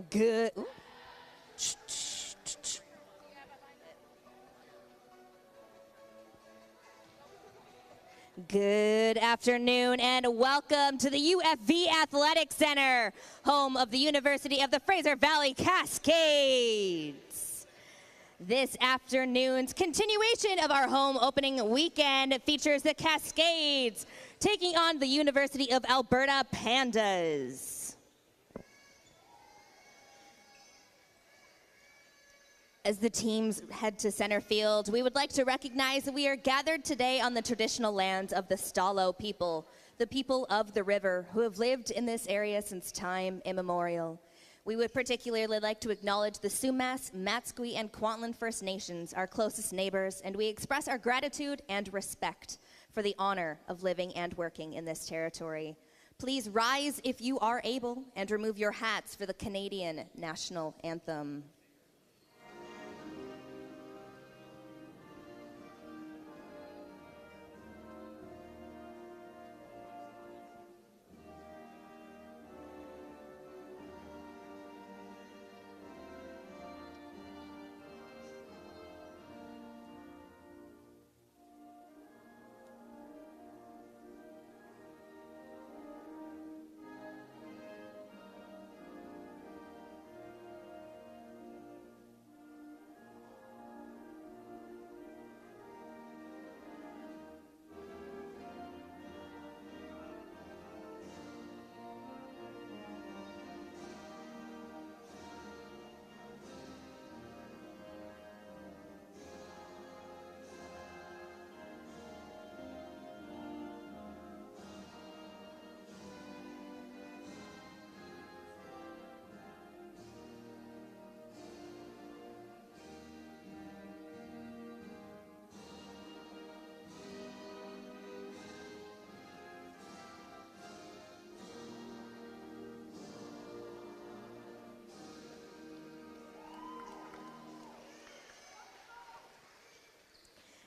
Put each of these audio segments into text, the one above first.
Good. Good afternoon and welcome to the UFV Athletic Centre, home of the University of the Fraser Valley Cascades. This afternoon's continuation of our home opening weekend features the Cascades taking on the University of Alberta Pandas. As the teams head to center field, we would like to recognize that we are gathered today on the traditional lands of the Stalo people, the people of the river who have lived in this area since time immemorial. We would particularly like to acknowledge the Sumas, Matsqui, and Kwantlen First Nations, our closest neighbors, and we express our gratitude and respect for the honor of living and working in this territory. Please rise if you are able and remove your hats for the Canadian National Anthem.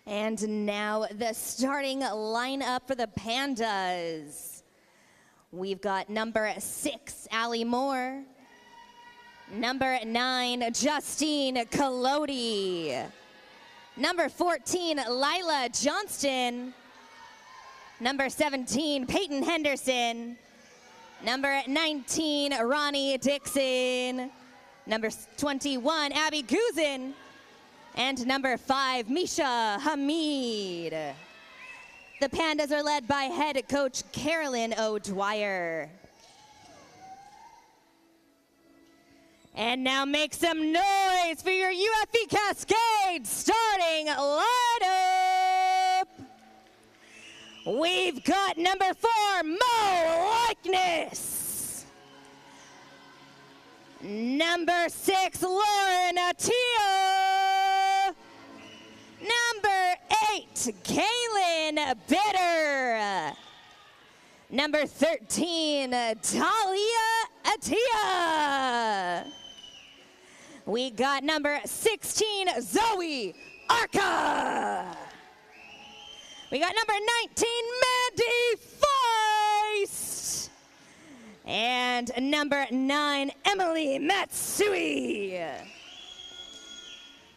And now the starting lineup for the Pandas. We've got number 6, Allie Moore. Number 9, Justine Collodi. Number 14, Lila Johnston. Number 17, Peyton Henderson. Number 19, Ronnie Dixon. Number 21, Abby Guzin. And number 5, Misha Hamid. The Pandas are led by head coach Carolyn O'Dwyer. And now make some noise for your UFV Cascade starting lineup. We've got number 4, Mo Likeness. Number 6, Lauren Attia. Number 8, Kaylin Bitter. Number 13, Talia Attia. We got number 16, Zoe Arca. We got number 19, Mandy Feist. And number 9, Emily Matsui.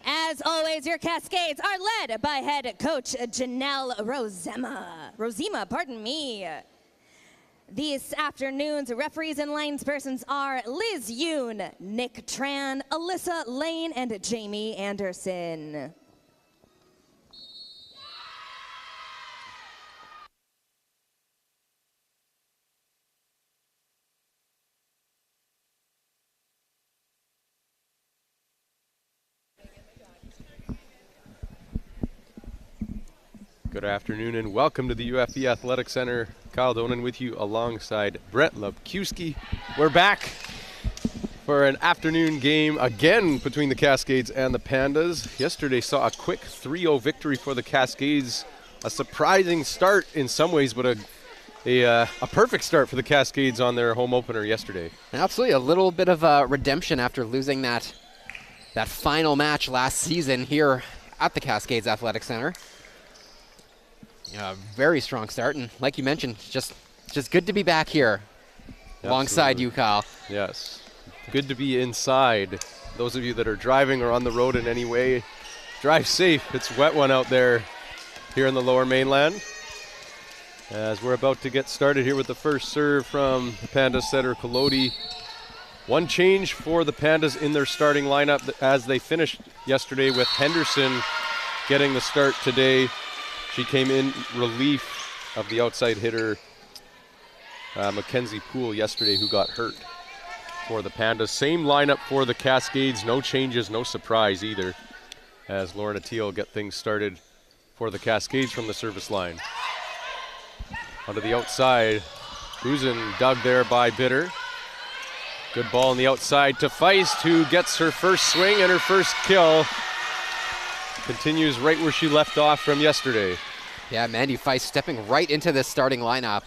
As always, your Cascades are led by head coach Janelle Rosema, pardon me. This afternoon's referees and linespersons are Liz Yoon, Nick Tran, Alyssa Lane, and Jamie Anderson. Good afternoon and welcome to the UFV Athletic Centre. Kyle Donan with you alongside Brett Lubkowski. We're back for an afternoon game again between the Cascades and the Pandas. Yesterday saw a quick 3-0 victory for the Cascades. A surprising start in some ways, but a perfect start for the Cascades on their home opener yesterday. Absolutely, a little bit of a redemption after losing that final match last season here at the Cascades Athletic Centre. Very strong start, and like you mentioned, just good to be back here alongside you, Kyle. Yes, good to be inside. Those of you that are driving or on the road in any way, drive safe. It's a wet one out there here in the Lower Mainland. As we're about to get started here with the first serve from the Pandas setter, Kolodi. One change for the Pandas in their starting lineup as they finished yesterday with Henderson getting the start today. She came in relief of the outside hitter, Mackenzie Poole, yesterday, who got hurt for the Pandas. Same lineup for the Cascades, no changes, no surprise either, as Lauren Attia will get things started for the Cascades from the service line. Onto the outside, Buzen dug there by Bitter. Good ball on the outside to Feist, who gets her first swing and her first kill. Continues right where she left off from yesterday. Yeah, Mandy Feist stepping right into this starting lineup.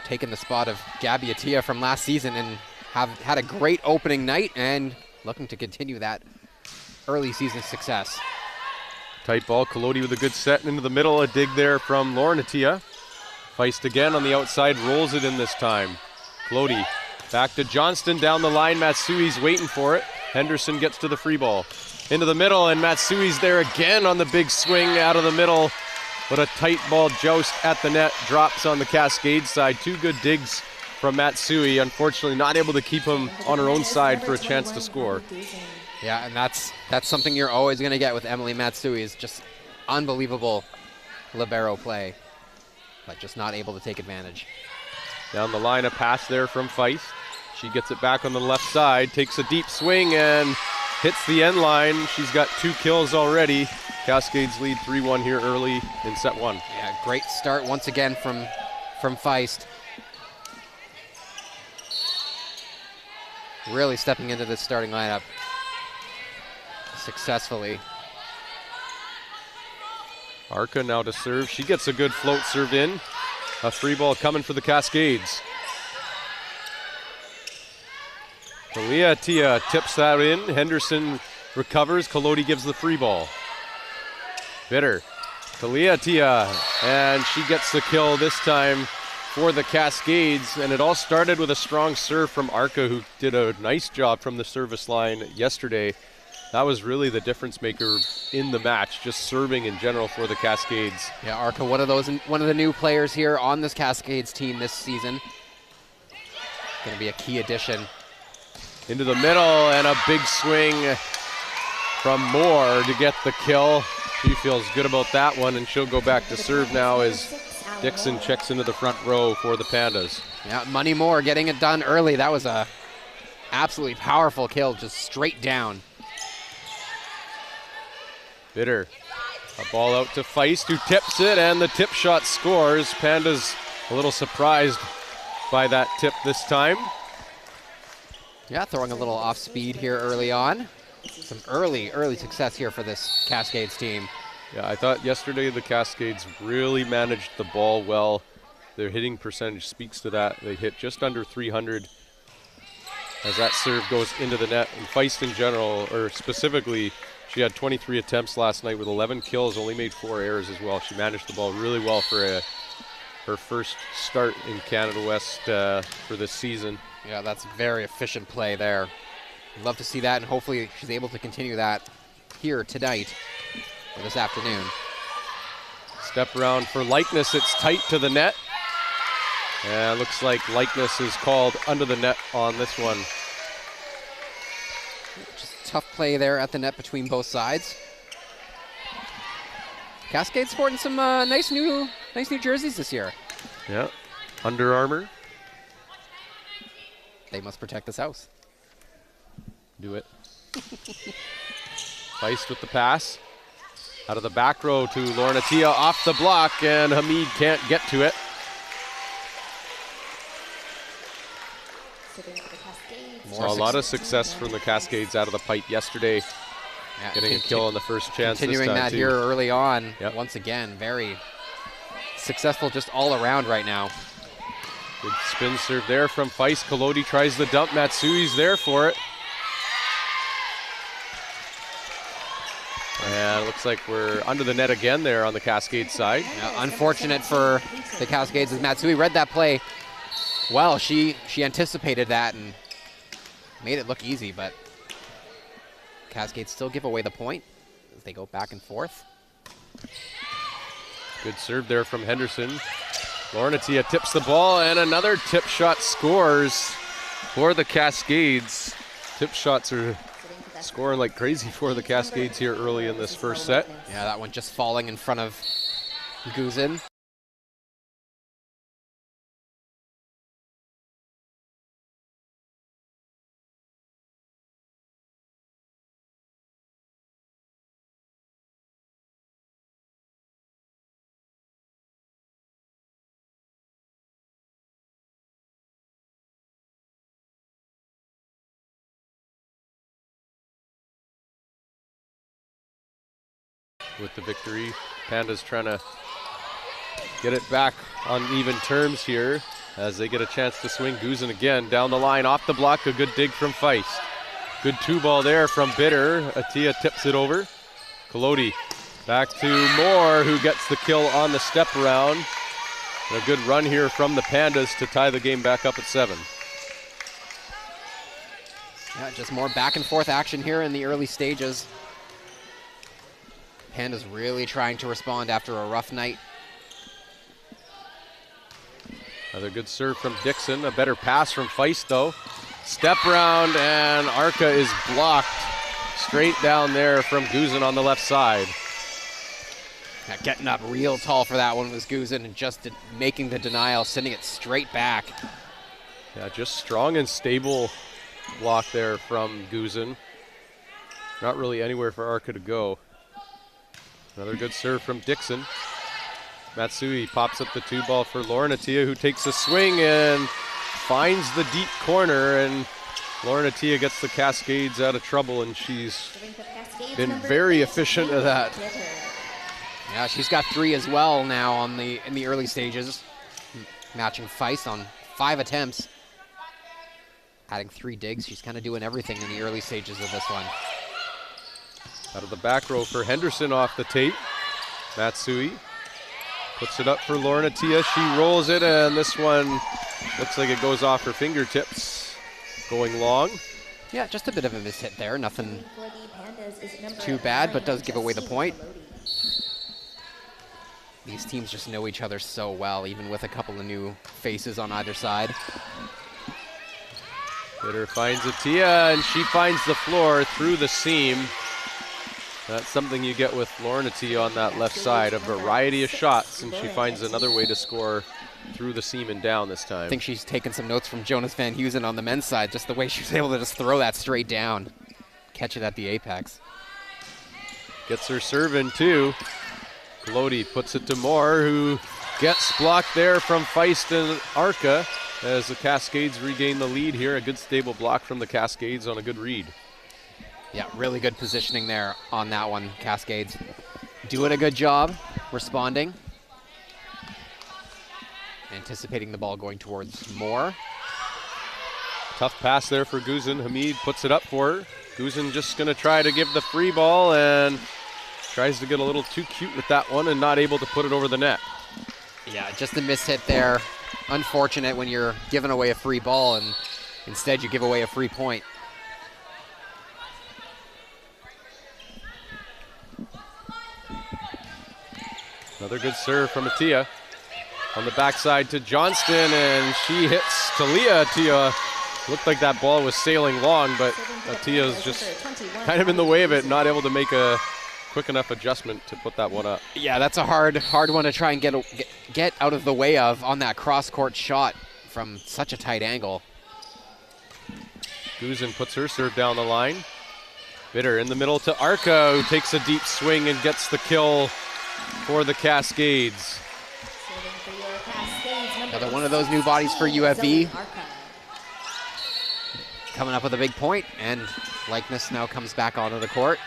Taking the spot of Gabby Attia from last season and have had a great opening night and looking to continue that early season success. Tight ball, Kolodi with a good set into the middle, a dig there from Lauren Attia. Feist again on the outside, rolls it in this time. Kolodi back to Johnston down the line, Matsui's waiting for it. Henderson gets to the free ball. Into the middle, and Matsui's there again on the big swing out of the middle. But a tight ball joust at the net, drops on the Cascade side. Two good digs from Matsui, unfortunately not able to keep him on her own side for a chance to score. Yeah, and that's something you're always going to get with Emily Matsui, is just unbelievable libero play, but just not able to take advantage. Down the line, a pass there from Feist. She gets it back on the left side, takes a deep swing and hits the end line. She's got 2 kills already. Cascades lead 3-1 here early in set 1. Yeah, great start once again from Feist. Really stepping into this starting lineup successfully. Arca now to serve. She gets a good float serve in. A free ball coming for the Cascades. Kalia Attia tips that in. Henderson recovers. Kolodi gives the free ball. Bitter. Kalia Attia, and she gets the kill this time for the Cascades. And it all started with a strong serve from Arca, who did a nice job from the service line yesterday. That was really the difference maker in the match, just serving in general for the Cascades. Yeah, Arca, one of the new players here on this Cascades team this season. Going to be a key addition. Into the middle, and a big swing from Moore to get the kill. She feels good about that one, and she'll go back to serve now as Dixon checks into the front row for the Pandas. Yeah, Money Moore getting it done early. That was a absolutely powerful kill, just straight down. Bitter. A ball out to Feist, who tips it, and the tip shot scores. Pandas a little surprised by that tip this time. Yeah, throwing a little off speed here early on. Some early success here for this Cascades team. Yeah, I thought yesterday the Cascades really managed the ball well. Their hitting percentage speaks to that. They hit just under 300 as that serve goes into the net. And Feist in general, or specifically, she had 23 attempts last night with 11 kills, only made 4 errors as well. She managed the ball really well for her first start in Canada West for this season. Yeah, that's very efficient play there. Love to see that, and hopefully she's able to continue that here tonight or this afternoon. Step around for Likeness. It's tight to the net. And looks like Likeness is called under the net on this one. Just tough play there at the net between both sides. Cascade sporting some nice new jerseys this year. Yeah, Under Armour. They must protect this house. Do it. Feist with the pass. Out of the back row to Lauren Attia, off the block, and Hamid can't get to it. Saw a lot of success from the Cascades out of the pipe yesterday. Yeah, getting a kill on the first chance this continuing time that too. here early on. Yep. Once again, very successful just all around right now. Good spin serve there from Feist. Kolodi tries the dump. Matsui's there for it. And it looks like we're under the net again there on the Cascade side. Yeah, unfortunate for the Cascades as Matsui read that play well. She anticipated that and made it look easy, but Cascades still give away the point as they go back and forth. Good serve there from Henderson. Laurenatia tips the ball, and another tip shot scores for the Cascades. Tip shots are scoring like crazy for the Cascades here early in this first set. Yeah, that one just falling in front of Guzin. With the victory, Pandas trying to get it back on even terms here as they get a chance to swing. Guzin again down the line, off the block, a good dig from Feist. Good two ball there from Bitter. Atia tips it over. Kolodi back to Moore, who gets the kill on the step around. And a good run here from the Pandas to tie the game back up at 7. Yeah, just more back and forth action here in the early stages. Pandas really trying to respond after a rough night. Another good serve from Dixon. A better pass from Feist, though. Step round, and Arca is blocked straight down there from Guzin on the left side. Yeah, getting up real tall for that one was Guzin, and just making the denial, sending it straight back. Yeah, just strong and stable block there from Guzin. Not really anywhere for Arca to go. Another good serve from Dixon. Matsui pops up the two ball for Laurenatia, who takes a swing and finds the deep corner, and Laurenatia gets the Cascades out of trouble, and she's been very efficient at that. Yeah, she's got 3 as well now in the early stages, matching Feist on 5 attempts. Adding 3 digs, she's kind of doing everything in the early stages of this one. Out of the back row for Henderson off the tape. Matsui puts it up for Laurenatia. She rolls it, and this one looks like it goes off her fingertips, going long. Yeah, just a bit of a mishit there. Nothing too bad, but does give away the point. These teams just know each other so well, even with a couple of new faces on either side. Bitter finds Atia, and she finds the floor through the seam. That's something you get with Laurenatia on that left side, a variety of shots, and she finds another way to score through the seam and down this time. I think she's taken some notes from Jonas Van Heusen on the men's side, just the way she was able to just throw that straight down, catch it at the apex. Gets her serve in too. Kolodi puts it to Moore, who gets blocked there from Feist and Arca as the Cascades regain the lead here. A good stable block from the Cascades on a good read. Yeah, really good positioning there on that one. Cascades doing a good job responding. Anticipating the ball going towards Moore. Tough pass there for Guzin. Hamid puts it up for her. Guzin just going to try to give the free ball and tries to get a little too cute with that one and not able to put it over the net. Yeah, just a mishit there. Unfortunate when you're giving away a free ball and instead you give away a free point. Another good serve from Atia. On the backside to Johnston, and she hits Talia. Atia looked like that ball was sailing long, but Atia's just kind of in the way of it, not able to make a quick enough adjustment to put that one up. Yeah, that's a hard one to try and get out of the way of on that cross-court shot from such a tight angle. Guzin puts her serve down the line. Bitter in the middle to Arca, who takes a deep swing and gets the kill for the Cascades. Another one of those new bodies for UFV. Coming up with a big point, and Likeness now comes back onto the court.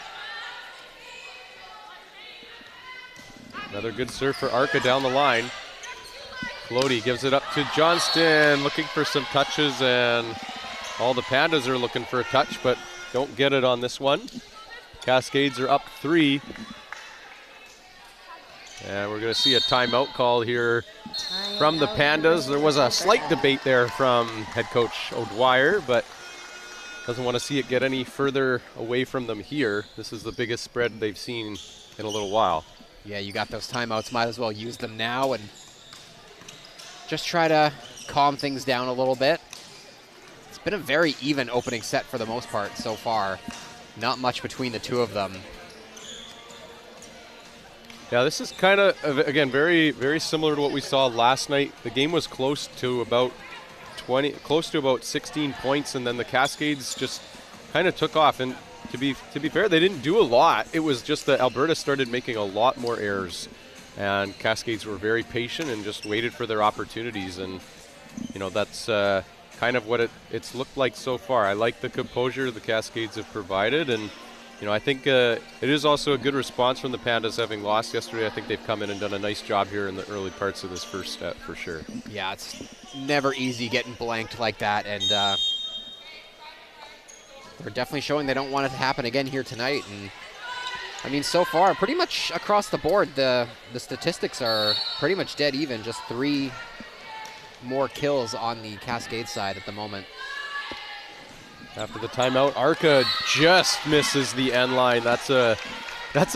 Another good serve for Arca down the line. Kolodi gives it up to Johnston, looking for some touches, and all the Pandas are looking for a touch, but don't get it on this one. Cascades are up 3. And we're going to see a timeout call here from the Pandas. There was a slight debate there from head coach O'Dwyer, but doesn't want to see it get any further away from them here. This is the biggest spread they've seen in a little while. Yeah, you got those timeouts. Might as well use them now and just try to calm things down a little bit. It's been a very even opening set for the most part so far. Not much between the two of them. Yeah, this is kind of, again, very, very similar to what we saw last night. The game was close to about 16 points, and then the Cascades just kind of took off. And to be fair, they didn't do a lot. It was just that Alberta started making a lot more errors, and Cascades were very patient and just waited for their opportunities. And that's kind of what it's looked like so far. I like the composure the Cascades have provided, and I think it is also a good response from the Pandas having lost yesterday. I think they've come in and done a nice job here in the early parts of this first set for sure. Yeah, it's never easy getting blanked like that, and they're definitely showing they don't want it to happen again here tonight. And I mean, so far, pretty much across the board, the statistics are pretty much dead even. Just 3 more kills on the Cascade side at the moment. After the timeout, Arca just misses the end line. That's a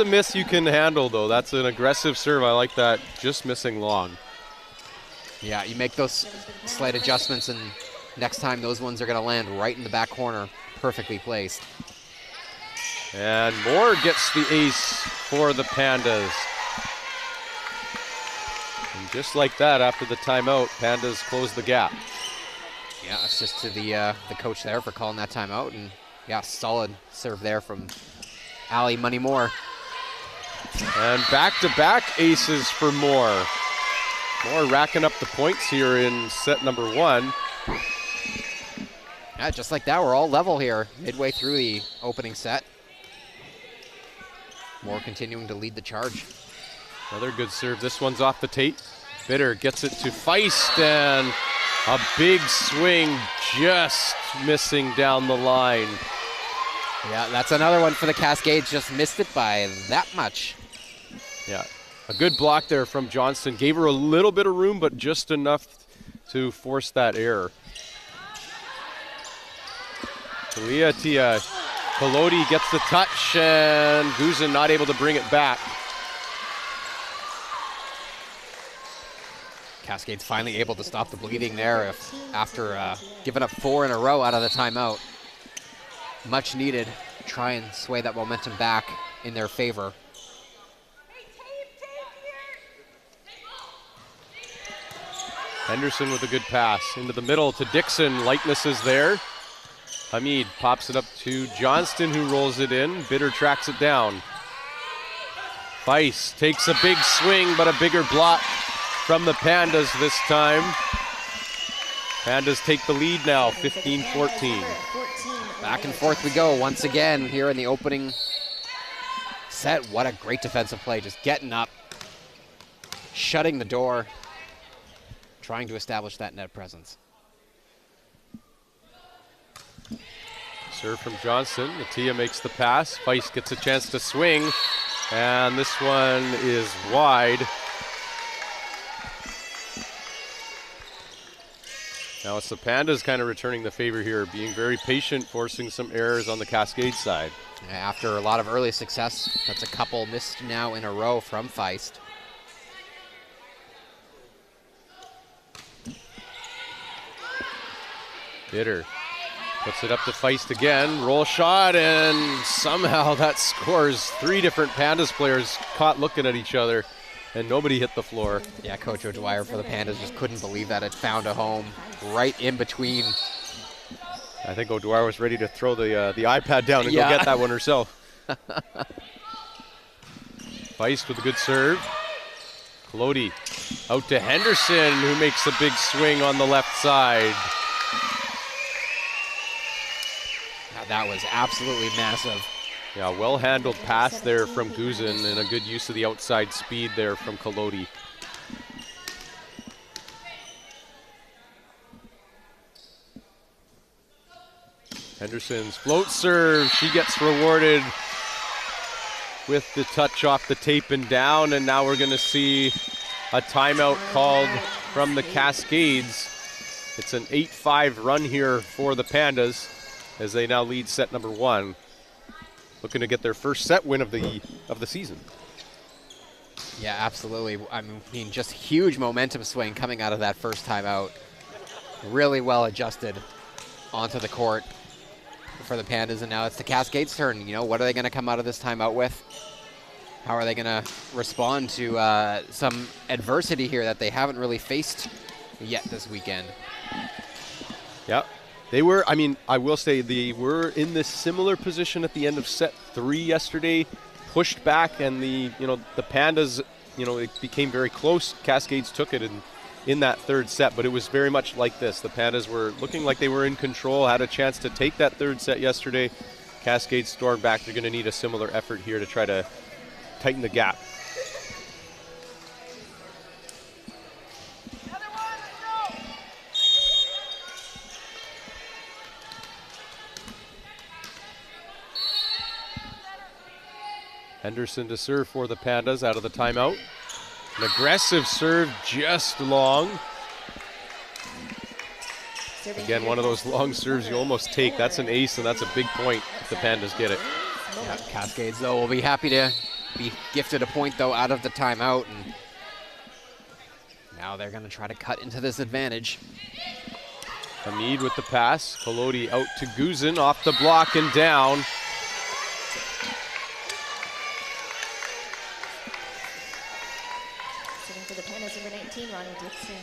miss you can handle, though. That's an aggressive serve. I like that. Just missing long. Yeah, you make those slight adjustments, and next time those ones are going to land right in the back corner, perfectly placed. And Moore gets the ace for the Pandas. And just like that, after the timeout, Pandas close the gap. Yeah, assist to the coach there for calling that timeout, and yeah, solid serve there from Allie Money Moore. And back-to-back aces for Moore. Moore racking up the points here in set number 1. Yeah, just like that, we're all level here midway through the opening set. Moore continuing to lead the charge. Another good serve. This one's off the tape. Bitter gets it to Feist, and a big swing just missing down the line. Yeah, that's another one for the Cascades. Just missed it by that much. Yeah, a good block there from Johnston. Gave her a little bit of room, but just enough to force that error. Tia Kolodi gets the touch, and Guzin not able to bring it back. Cascades finally able to stop the bleeding there after giving up 4 in a row out of the timeout. Much needed. Try and sway that momentum back in their favor. Henderson with a good pass into the middle to Dixon. Lightness is there. Hamid pops it up to Johnston, who rolls it in. Bitter tracks it down. Feist takes a big swing, but a bigger block from the Pandas this time. Pandas take the lead now, 15-14. Back and forth we go once again here in the opening set. What a great defensive play, just getting up, shutting the door, trying to establish that net presence. Serve from Johnson. Natia makes the pass. Feist gets a chance to swing, and this one is wide. Now it's the Pandas kind of returning the favor here, being very patient, forcing some errors on the Cascade side. After a lot of early success, that's a couple missed now in a row from Feist. Bitter puts it up to Feist again. Roll shot, and somehow that scores. 3 different Pandas players caught looking at each other, and nobody hit the floor. Yeah, Coach O'Dwyer for the Pandas just couldn't believe that it found a home right in between. I think O'Dwyer was ready to throw the iPad down and go get that one herself. Feist with a good serve. Kolodi out to Henderson, who makes a big swing on the left side. That was absolutely massive. Yeah, well-handled pass there from Guzin, and a good use of the outside speed there from Kolodi. Henderson's float serve. She gets rewarded with the touch off the tape and down, and now we're going to see a timeout called from the Cascades. It's an 8-5 run here for the Pandas as they now lead set number 1, looking to get their first set win of the season. Yeah, absolutely. I mean, just huge momentum swing coming out of that first timeout. Really well adjusted onto the court for the Pandas, and now it's the Cascades' turn. You know, what are they going to come out of this timeout with? How are they going to respond to some adversity here that they haven't really faced yet this weekend? Yeah, they were, I mean, I will say they were in this similar position at the end of set 3 yesterday, pushed back, and the Pandas, it became very close. Cascades took it in that third set, but it was very much like this. The Pandas were looking like they were in control, had a chance to take that third set yesterday. Cascades stormed back. They're going to need a similar effort here to try to tighten the gap. Henderson to serve for the Pandas out of the timeout. An aggressive serve, just long. Again, one of those long serves you almost take. That's an ace, and that's a big point if the Pandas get it. Yeah, Cascades, though, will be happy to be gifted a point, though, out of the timeout. And now they're going to try to cut into this advantage. Hamid with the pass. Kolodi out to Guzin, off the block and down. For the Pandas, number 19, Ronnie Dixon.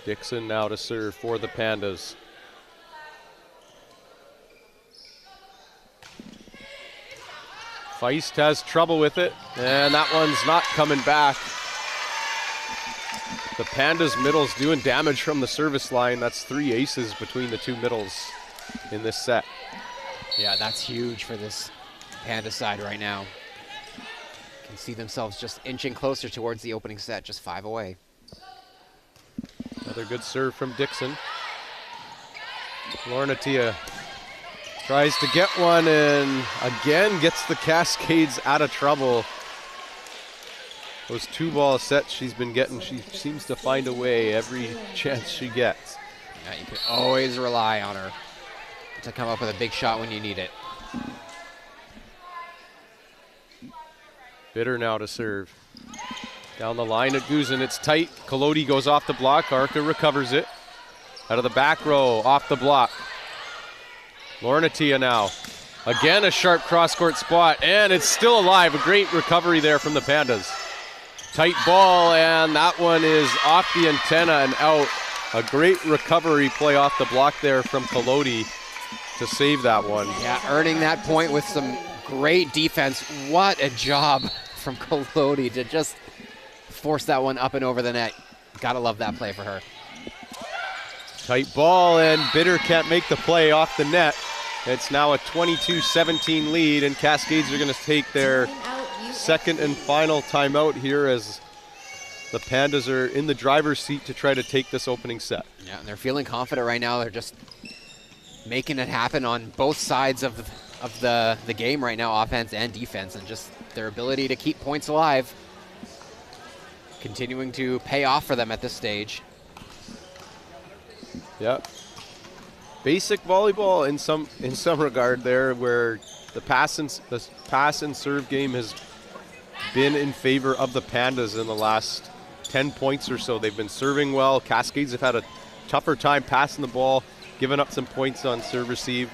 Dixon now to serve for the Pandas. Feist has trouble with it, and that one's not coming back. The Pandas middles doing damage from the service line. That's 3 aces between the two middles in this set. Yeah, that's huge for this Panda side right now. Can see themselves just inching closer towards the opening set, just 5 away. Another good serve from Dixon. Lornatia tries to get one and again gets the Cascades out of trouble. Those 2-ball sets she's been getting, she seems to find a way every chance she gets. Yeah, you can always rely on her to come up with a big shot when you need it. Bitter now to serve. Down the line at Guzin, it's tight. Kolodi goes off the block. Arca recovers it. Out of the back row, off the block. Lornatia now. Again, a sharp cross-court spot, and it's still alive. A great recovery there from the Pandas. Tight ball, and that one is off the antenna and out. A great recovery play off the block there from Kolodi to save that one. Yeah, earning that point with some great defense. What a job from Kolodi to just force that one up and over the net. Gotta love that play for her. Tight ball, and Bitter can't make the play off the net. It's now a 22-17 lead, and Cascades are going to take their second and final timeout here as the Pandas are in the driver's seat to try to take this opening set. Yeah, and they're feeling confident right now. They're just making it happen on both sides of the game right now, offense and defense, and just their ability to keep points alive continuing to pay off for them at this stage. Yeah. Basic volleyball in some regard there, where the pass and serve game has been in favor of the Pandas in the last 10 points or so. They've been serving well. Cascades have had a tougher time passing the ball, giving up some points on serve receive,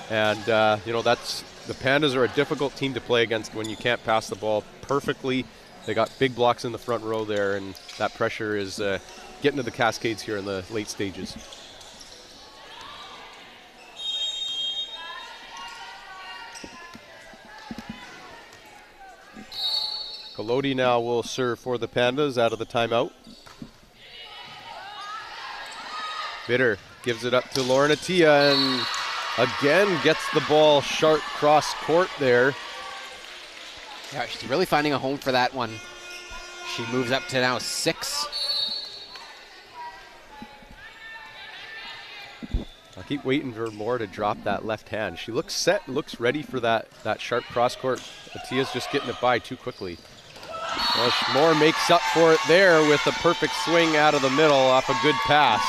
and that's the Pandas are a difficult team to play against when you can't pass the ball perfectly. They got big blocks in the front row there, and that pressure is getting to the Cascades here in the late stages. Kolodi now will serve for the Pandas out of the timeout. Bitter gives it up to Lornatia and again gets the ball sharp cross court there. Yeah, she's really finding a home for that one. She moves up to now 6. A I keep waiting for Moore to drop that left hand. She looks set, looks ready for that sharp cross court. Atia's just getting it by too quickly. Well, Moore makes up for it there with a perfect swing out of the middle off a good pass.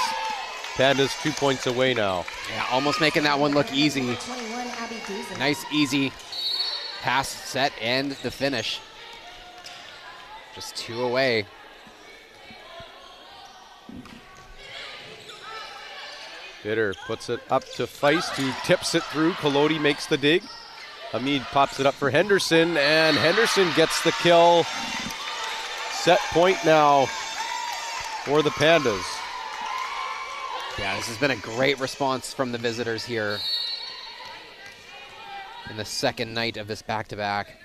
Pandas 2 points away now. Yeah, almost making that one look easy. Nice, easy pass, set, and the finish. Just 2 away. Bitter puts it up to Feist, who tips it through. Kolodi makes the dig. Hamid pops it up for Henderson, and Henderson gets the kill. Set point now for the Pandas. Yeah, this has been a great response from the visitors here in the second night of this back-to-back.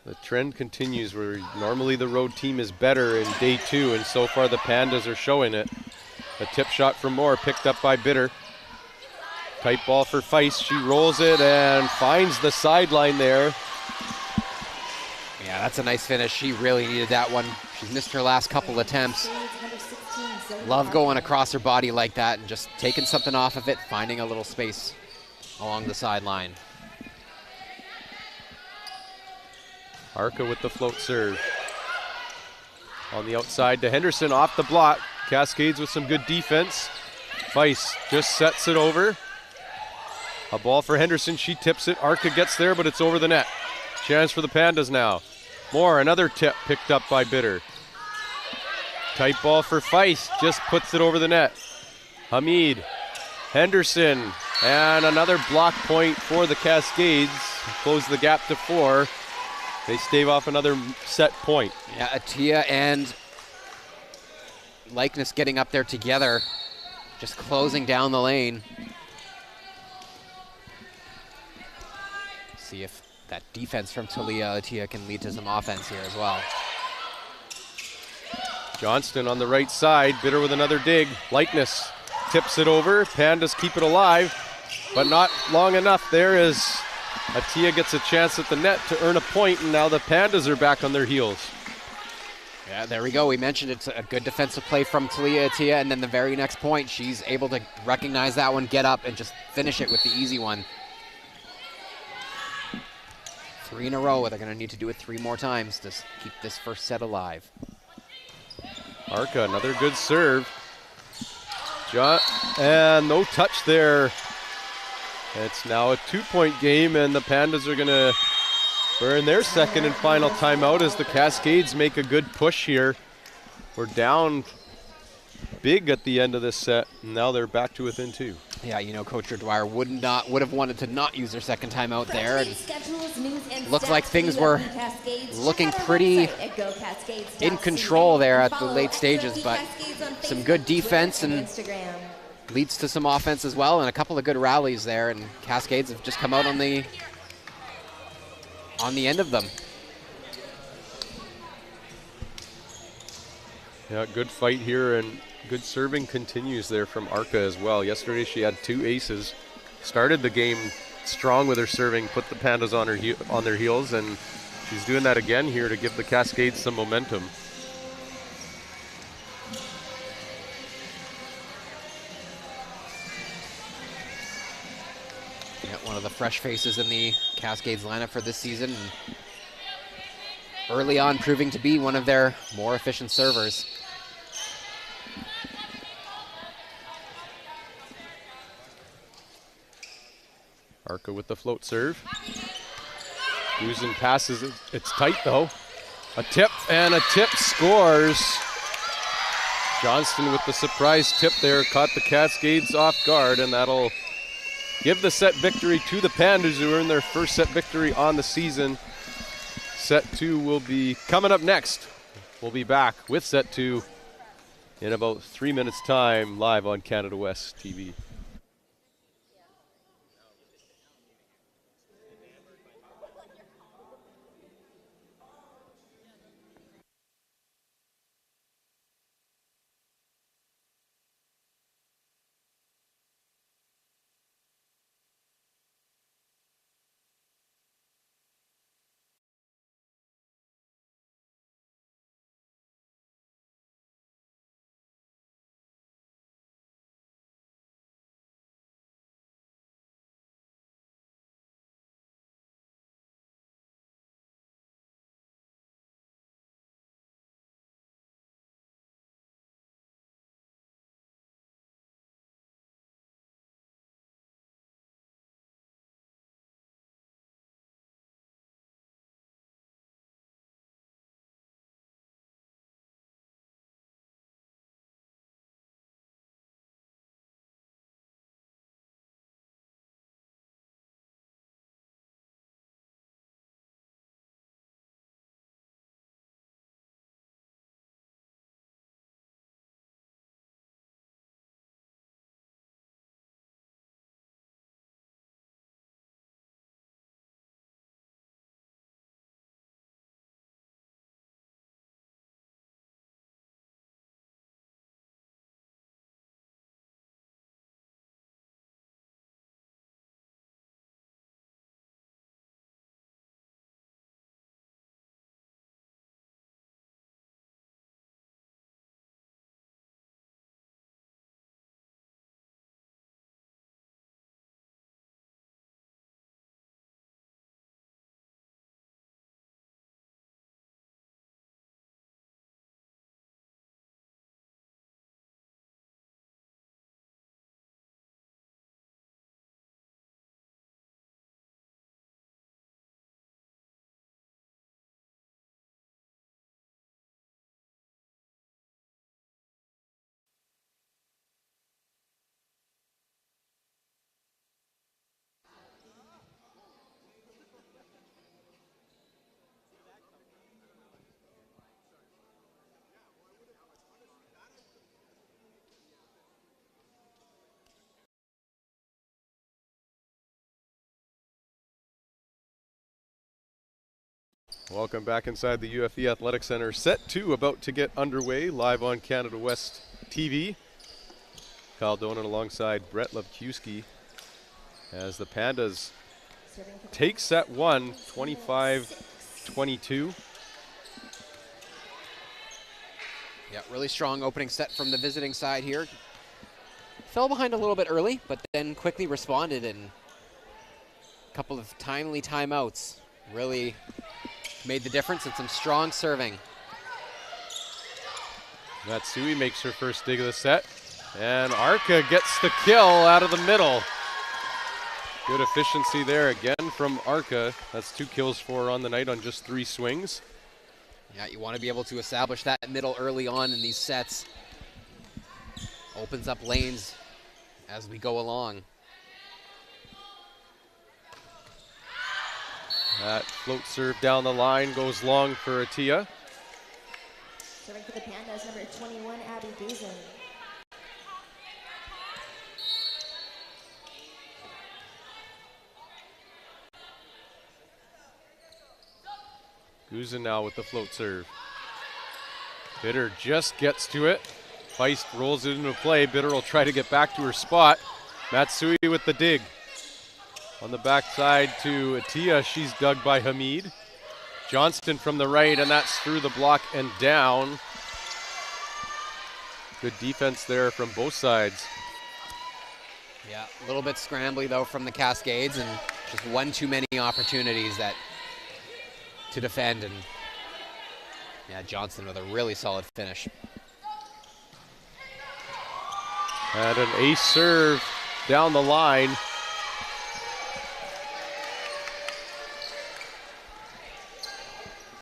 The trend continues where normally the road team is better in day 2, and so far the Pandas are showing it. A tip shot from Moore picked up by Bitter. Tight ball for Feist. She rolls it and finds the sideline there. Yeah, that's a nice finish. She really needed that one. She's missed her last couple attempts. Love going across her body like that and just taking something off of it, finding a little space along the sideline. Arca with the float serve. On the outside to Henderson, off the block. Cascades with some good defense. Feist just sets it over. A ball for Henderson, she tips it. Arca gets there, but it's over the net. Chance for the Pandas now. Moore, another tip picked up by Bitter. Tight ball for Feist, just puts it over the net. Hamid, Henderson, and another block point for the Cascades. Close the gap to 4. They stave off another set point. Yeah, Atia and Likeness getting up there together, just closing down the lane. See if that defense from Talia Atia can lead to some offense here as well. Johnston on the right side, Bitter with another dig. Likeness tips it over. Pandas keep it alive, but not long enough. There is Atia gets a chance at the net to earn a point, and now the Pandas are back on their heels. Yeah, there we go. We mentioned it's a good defensive play from Talia Atia, and then the very next point, she's able to recognize that one, get up, and just finish it with the easy one. 3 in a row. They're going to need to do it 3 more times to keep this first set alive. Arca, another good serve. And no touch there. It's now a 2-point game, and the Pandas are going to burn their second and final timeout as the Cascades make a good push here. We're down big at the end of this set, and now they're back to within 2. Yeah, you know, Coach Dwyer would have wanted to not use their second timeout there. And looked like things were looking pretty in control there at the late stages, but some good defense and leads to some offense as well, and a couple of good rallies there, and Cascades have just come out on the end of them. Yeah, good fight here, and good serving continues there from Arca as well. Yesterday she had 2 aces. Started the game strong with her serving, put the Pandas on their heels, and she's doing that again here to give the Cascades some momentum. Yeah, one of the fresh faces in the Cascades lineup for this season, and early on proving to be one of their more efficient servers. Arca with the float serve. Guzin passes it. It's tight though. A tip, and a tip scores. Johnston with the surprise tip there caught the Cascades off guard, and that'll give the set victory to the Pandas, who earned their first set victory on the season. Set 2 will be coming up next. We'll be back with set 2 in about 3 minutes time live on Canada West TV. Welcome back inside the UFV Athletic Centre. Set 2 about to get underway, live on Canada West TV. Kyle Donan alongside Brett Lebkuski as the Pandas take set 1, 25-22. Yeah, really strong opening set from the visiting side here. Fell behind a little bit early, but then quickly responded, and a couple of timely timeouts really made the difference, and some strong serving. Matsui makes her first dig of the set, and Arca gets the kill out of the middle. Good efficiency there again from Arca. That's 2 kills for her on the night on just 3 swings. Yeah, you want to be able to establish that middle early on in these sets. Opens up lanes as we go along. That float serve down the line goes long for Atia. Serving for the Pandas, number 21, Abby Guzin. Guzin now with the float serve. Bitter just gets to it. Feist rolls it into play. Bitter will try to get back to her spot. Matsui with the dig. On the backside to Atia, she's dug by Hamid. Johnston from the right, and that's through the block and down. Good defense there from both sides. Yeah, a little bit scrambly though from the Cascades, and just one too many opportunities to defend, and yeah, Johnston with a really solid finish. And an ace serve down the line.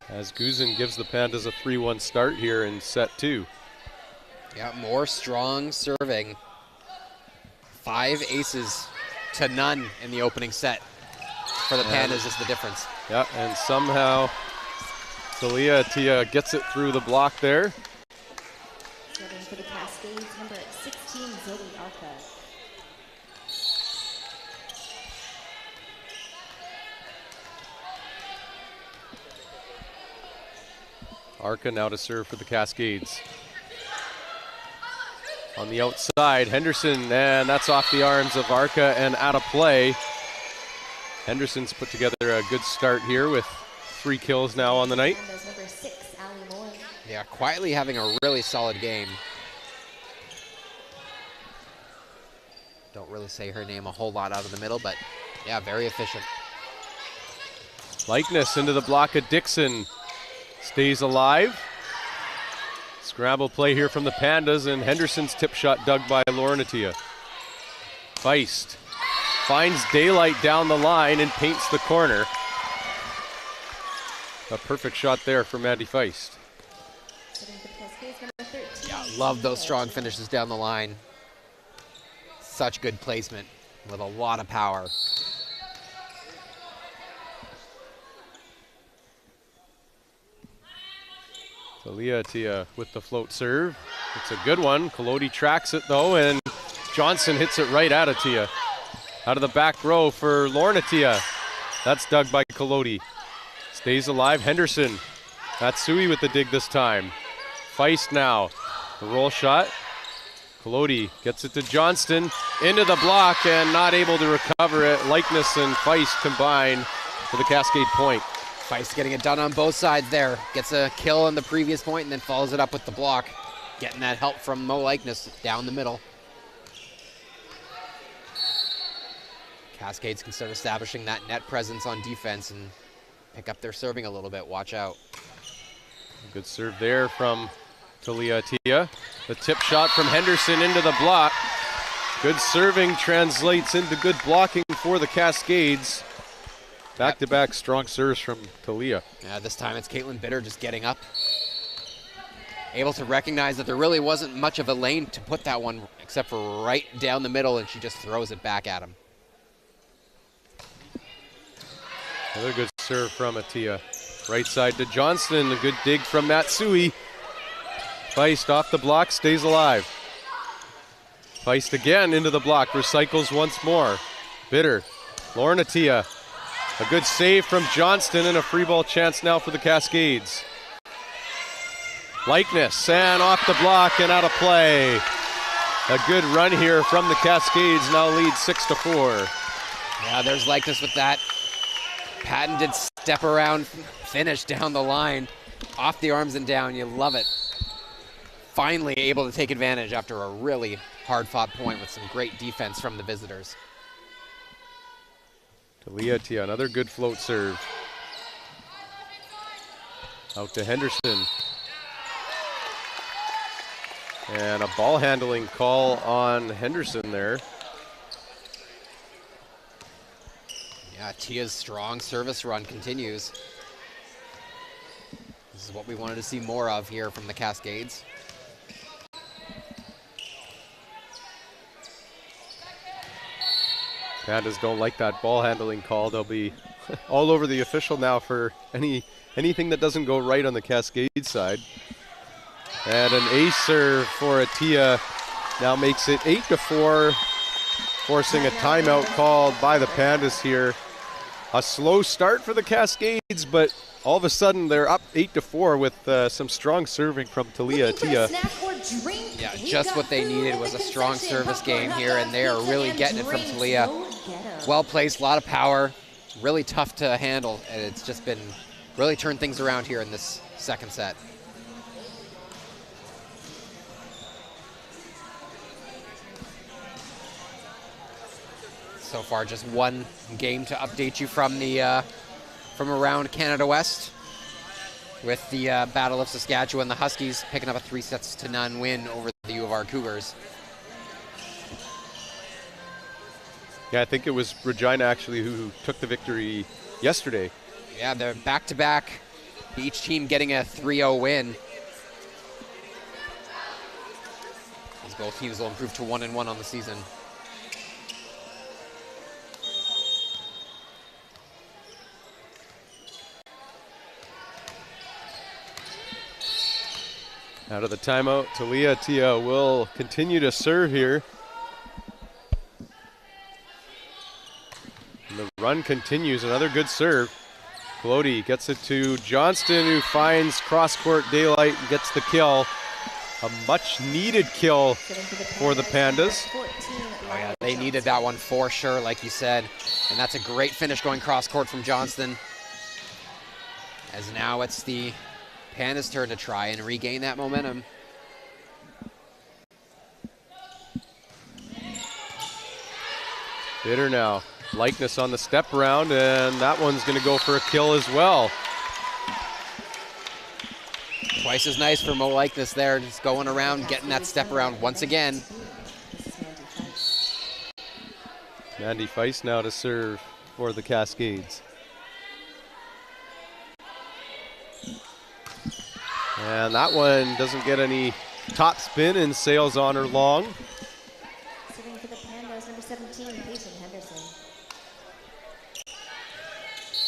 As Guzin gives the Pandas a 3-1 start here in set 2. Yeah, more strong serving. 5 aces to none in the opening set. For the Pandas is the difference. Yeah, and somehow Talia Atia gets it through the block there. Serving for the Cascades, number 16, Zoe Arca. Arca now to serve for the Cascades. On the outside, Henderson, and that's off the arms of Arca and out of play. Henderson's put together a good start here with 3 kills now on the night. Number 6, Allie Moore. Yeah, quietly having a really solid game. Don't really say her name a whole lot out of the middle, but yeah, very efficient. Likeness into the block of Dixon. Stays alive. Scramble play here from the Pandas, and Henderson's tip shot dug by Lauren Atia. Feist finds daylight down the line and paints the corner. A perfect shot there from Andy Feist. Serving for the Cascades, number 13. Yeah, love those strong finishes down the line. Such good placement with a lot of power. Talia Atia with the float serve. It's a good one. Kolodi tracks it though, and Johnson hits it right at Atia. Out of the back row for Lauren Atia. That's dug by Kolodi. Stays alive, Henderson. Matsui with the dig this time. Feist now. The roll shot. Kolodi gets it to Johnston. Into the block and not able to recover it. Likeness and Feist combine for the Cascade point. Feist getting it done on both sides there. Gets a kill on the previous point and then follows it up with the block. Getting that help from Mo Likeness down the middle. Cascades can start establishing that net presence on defense and pick up their serving a little bit. Watch out. Good serve there from Talia Atia. The tip shot from Henderson into the block. Good serving translates into good blocking for the Cascades. Back-to-back strong serves from Talia. Yeah, this time it's Caitlin Bitter just getting up. Able to recognize that there really wasn't much of a lane to put that one except for right down the middle, and she just throws it back at him. Another good serve from Atia. Right side to Johnston. A good dig from Matsui. Feist off the block, stays alive. Feist again into the block, recycles once more. Bitter. Lauren Atia A good save from Johnston and a free ball chance now for the Cascades. Likeness and off the block and out of play. A good run here from the Cascades, now lead 6-4. Yeah, there's Likeness with that patented step around finish down the line. Off the arms and down, you love it. Finally able to take advantage after a really hard-fought point with some great defense from the visitors. Talia Tia, another good float serve. Out to Henderson. And a ball handling call on Henderson there. Yeah, Tia's strong service run continues. This is what we wanted to see more of here from the Cascades. Pandas don't like that ball handling call. They'll be all over the official now for anything that doesn't go right on the Cascade side. And an ace serve for Atia now makes it 8-4, forcing a timeout called by the Pandas here. A slow start for the Cascades, but all of a sudden they're up 8-4 with some strong serving from Talia Atia. Yeah, just what they needed was a strong service game here, and they are really getting it from Talia. Well placed, a lot of power, really tough to handle, and it's just been really turned things around here in this second set. So far, just one game to update you from the from around Canada West, with the Battle of Saskatchewan, the Huskies picking up a 3-0 win over the U of R Cougars. Yeah, I think it was Regina actually who took the victory yesterday. Yeah, they're back-to-back, each team getting a 3-0 win. As both teams will improve to 1-1 on the season. Out of the timeout, Talia Tia will continue to serve here. And the run continues, another good serve. Glody gets it to Johnston, who finds cross-court daylight and gets the kill. A much-needed kill for the Pandas. Oh yeah, they needed that one for sure, like you said. And that's a great finish going cross-court from Johnston. As now it's the Pandas' turn to try and regain that momentum. Bitter now. Likeness on the step round, and that one's going to go for a kill as well. Twice as nice for Mo Likeness there, just going around, getting that step around once again. Mandy Feist now to serve for the Cascades. And that one doesn't get any top spin and sails on her long. Serving for the Pandas, number 17, Peyton Henderson.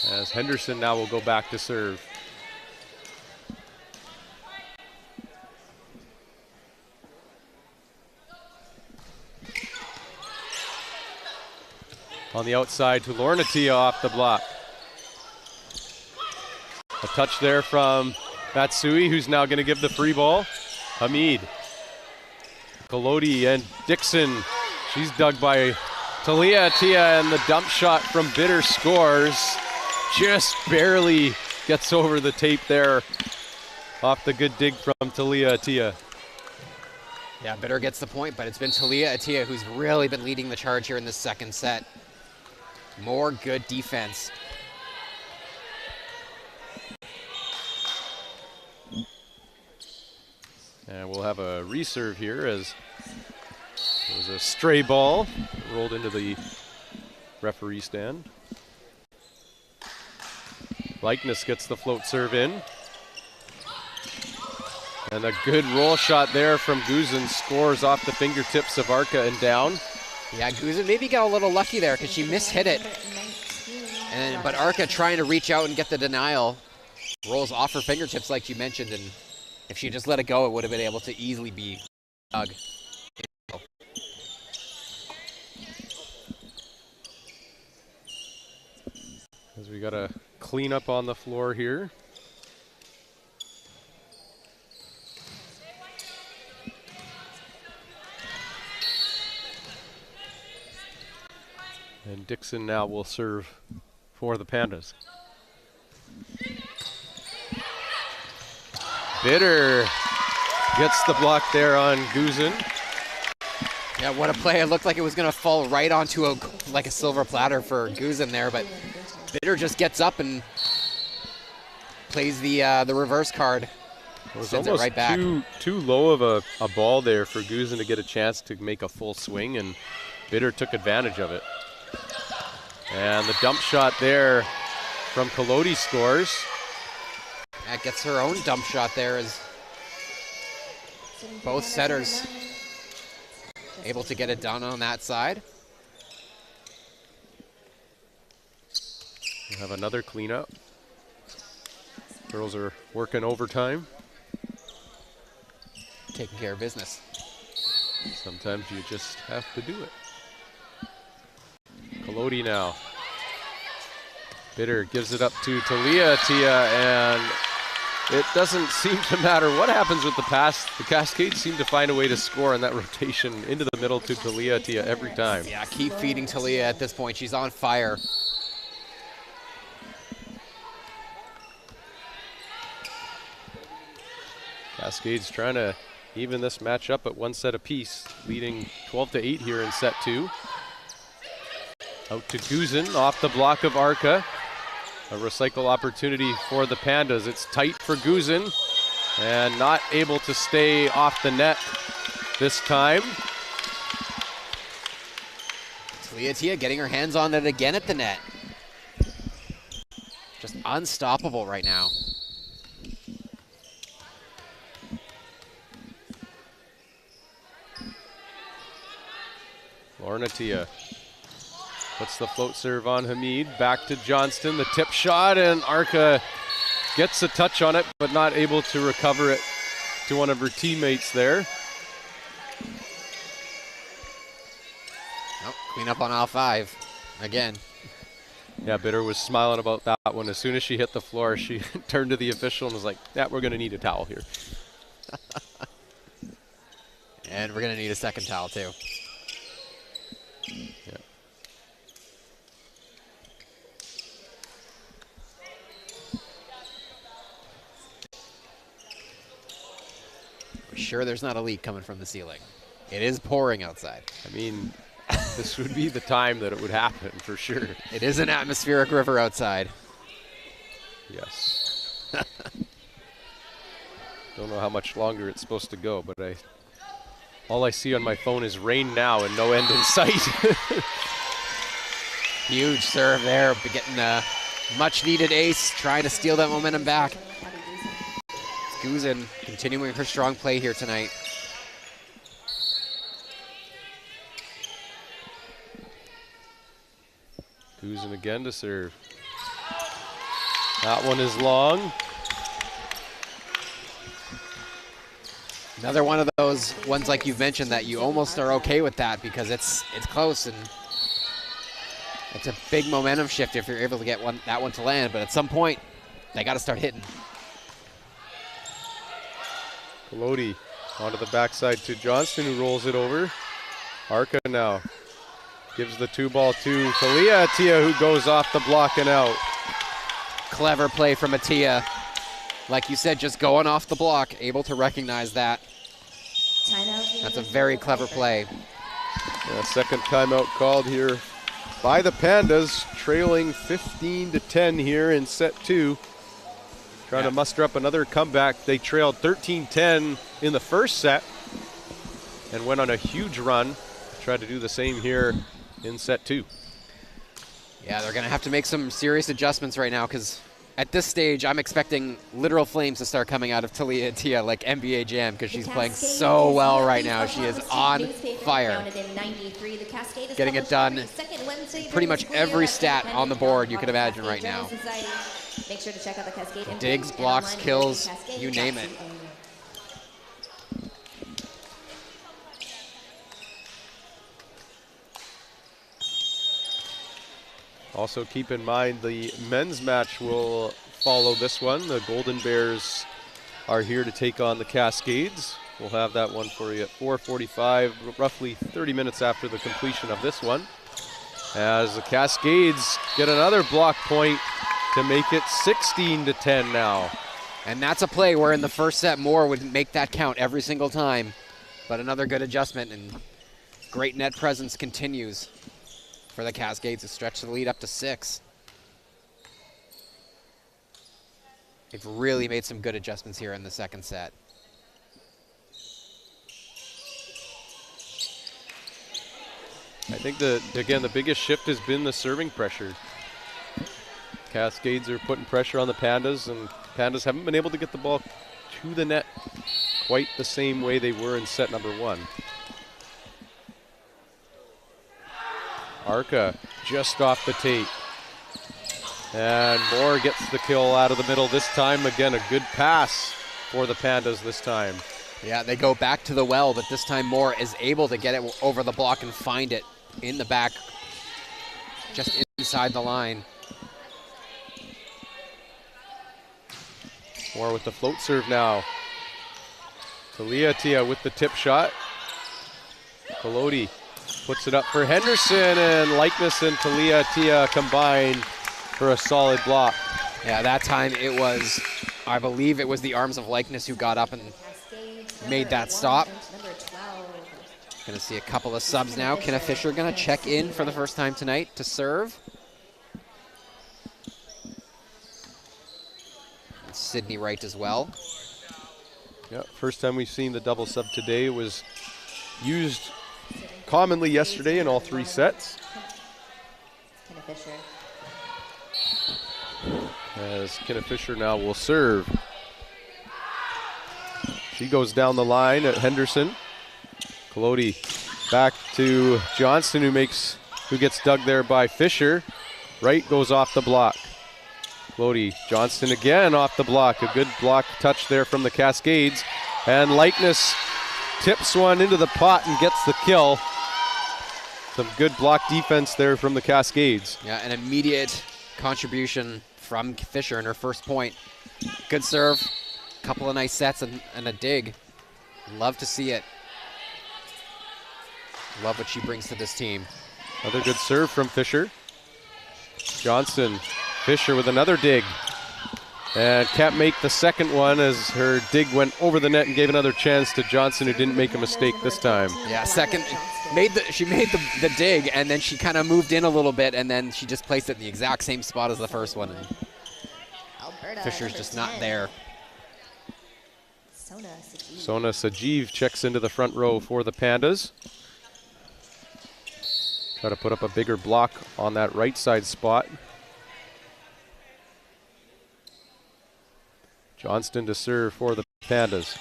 As Henderson now will go back to serve. On the outside to Lorna Tia off the block. A touch there from Matsui, who's now going to give the free ball. Hamid. Golodi and Dixon. She's dug by Talia Tia, and the dump shot from Bitter scores. Just barely gets over the tape there off the good dig from Talia Tia. Yeah, Bitter gets the point, but it's been Talia Atia who's really been leading the charge here in this second set. More good defense. And we'll have a reserve here as it was a stray ball rolled into the referee stand. Likeness gets the float serve in. And a good roll shot there from Guzin, scores off the fingertips of Arca and down. Yeah, Guzin maybe got a little lucky there because she mishit it. But Arca trying to reach out and get the denial. Rolls off her fingertips like you mentioned, and if she just let it go, it would have been able to easily be dug. As we got a cleanup on the floor here. And Dixon now will serve for the Pandas. Bitter gets the block there on Guzin. Yeah, what a play. It looked like it was going to fall right onto a silver platter for Guzin there, but Bitter just gets up and plays the reverse card. It was Sends almost it right back. too low of a ball there for Guzin to get a chance to make a full swing, and Bitter took advantage of it. And the dump shot there from Collodi scores. That gets her own dump shot there as both setters able to get it done on that side. We'll have another cleanup. Girls are working overtime. Taking care of business. Sometimes you just have to do it. Collodi now. Bitter gives it up to Talia, and it doesn't seem to matter what happens with the pass. The Cascades seem to find a way to score on that rotation into the middle to Talia every time. Yeah, keep feeding Talia at this point. She's on fire. Cascades trying to even this match up at one set apiece, leading 12-8 here in set 2. Out to Guzin off the block of Arca. A recycle opportunity for the Pandas. It's tight for Guzin and not able to stay off the net this time. Talia getting her hands on it again at the net. Just unstoppable right now. Lorna Tia puts the float serve on Hamid. Back to Johnston, the tip shot, and Arca gets a touch on it, but not able to recover it to one of her teammates there. Oh, clean up on aisle 5 again. Yeah, Bitter was smiling about that one. As soon as she hit the floor, she turned to the official and was like, yeah, we're going to need a towel here. And we're going to need a second towel too. Yeah. We're sure there's not a leak coming from the ceiling. It is pouring outside. I mean, this would be the time that it would happen for sure. It is an atmospheric river outside. Yes. Don't know how much longer it's supposed to go, but all I see on my phone is rain now and no end in sight. Huge serve there, but getting a much-needed ace, trying to steal that momentum back. It's Guzin continuing her strong play here tonight. Guzin again to serve. That one is long. Another one of those ones, like you've mentioned, that you almost are okay with that because it's close and it's a big momentum shift if you're able to get that one to land. But at some point, they got to start hitting. Collodi onto the backside to Johnston, who rolls it over. Arca now gives the 2-ball to Talia, who goes off the block and out. Clever play from Atia. Like you said, just going off the block, able to recognize that. That's a very clever play. Yeah, second timeout called here by the Pandas, trailing 15-10 here in set 2. Trying to muster up another comeback. They trailed 13-10 in the first set and went on a huge run. Tried to do the same here in set 2. Yeah, they're going to have to make some serious adjustments right now because at this stage, I'm expecting literal flames to start coming out of Talia Tia like NBA Jam because she's playing so well right now. She is on fire. Getting it done. Pretty much every stat on the board you can imagine right now. Make sure to check out the Cascade. Digs, blocks, kills, you name it. Also keep in mind the men's match will follow this one. The Golden Bears are here to take on the Cascades. We'll have that one for you at 4:45, roughly 30 minutes after the completion of this one. As the Cascades get another block point to make it 16-10 now. And that's a play where in the first set Moore would make that count every single time. But another good adjustment, and great net presence continues for the Cascades to stretch the lead up to 6. They've really made some good adjustments here in the second set. I think again, the biggest shift has been the serving pressure. Cascades are putting pressure on the Pandas, and Pandas haven't been able to get the ball to the net quite the same way they were in set number 1. Arca just off the tape. And Moore gets the kill out of the middle this time. Again, a good pass for the Pandas this time. Yeah, they go back to the well, but this time Moore is able to get it over the block and find it in the back, just inside the line. Moore with the float serve now. Talia with the tip shot. Peloti puts it up for Henderson, and Likeness and Talia combine for a solid block. Yeah, that time it was, I believe it was the arms of Likeness who got up and made that stop. Gonna see a couple of subs now. Kenna Fisher gonna check in for the first time tonight to serve. And Sydney Wright as well. Yeah, first time we've seen the double sub today. It was used commonly yesterday in all 3 sets. Kenna Fisher. As Kenna Fisher now will serve. She goes down the line at Henderson. Peloti back to Johnston, who gets dug there by Fisher. Wright goes off the block. Peloti, Johnston again off the block. A good block touch there from the Cascades. And Likeness tips one into the pot and gets the kill. Some good block defense there from the Cascades. Yeah, an immediate contribution from Fisher in her first point. Good serve, couple of nice sets and a dig. Love to see it. Love what she brings to this team. Another good serve from Fisher. Johnston, Fisher with another dig. And can't make the second one as her dig went over the net and gave another chance to Johnson, who didn't make a mistake this time. Yeah, she made the dig, and then she kind of moved in a little bit, and then she just placed it in the exact same spot as the first one. And Alberta, Fisher's just not there. Sona Sajiv checks into the front row for the Pandas. Try to put up a bigger block on that right side spot. Johnston to serve for the Pandas.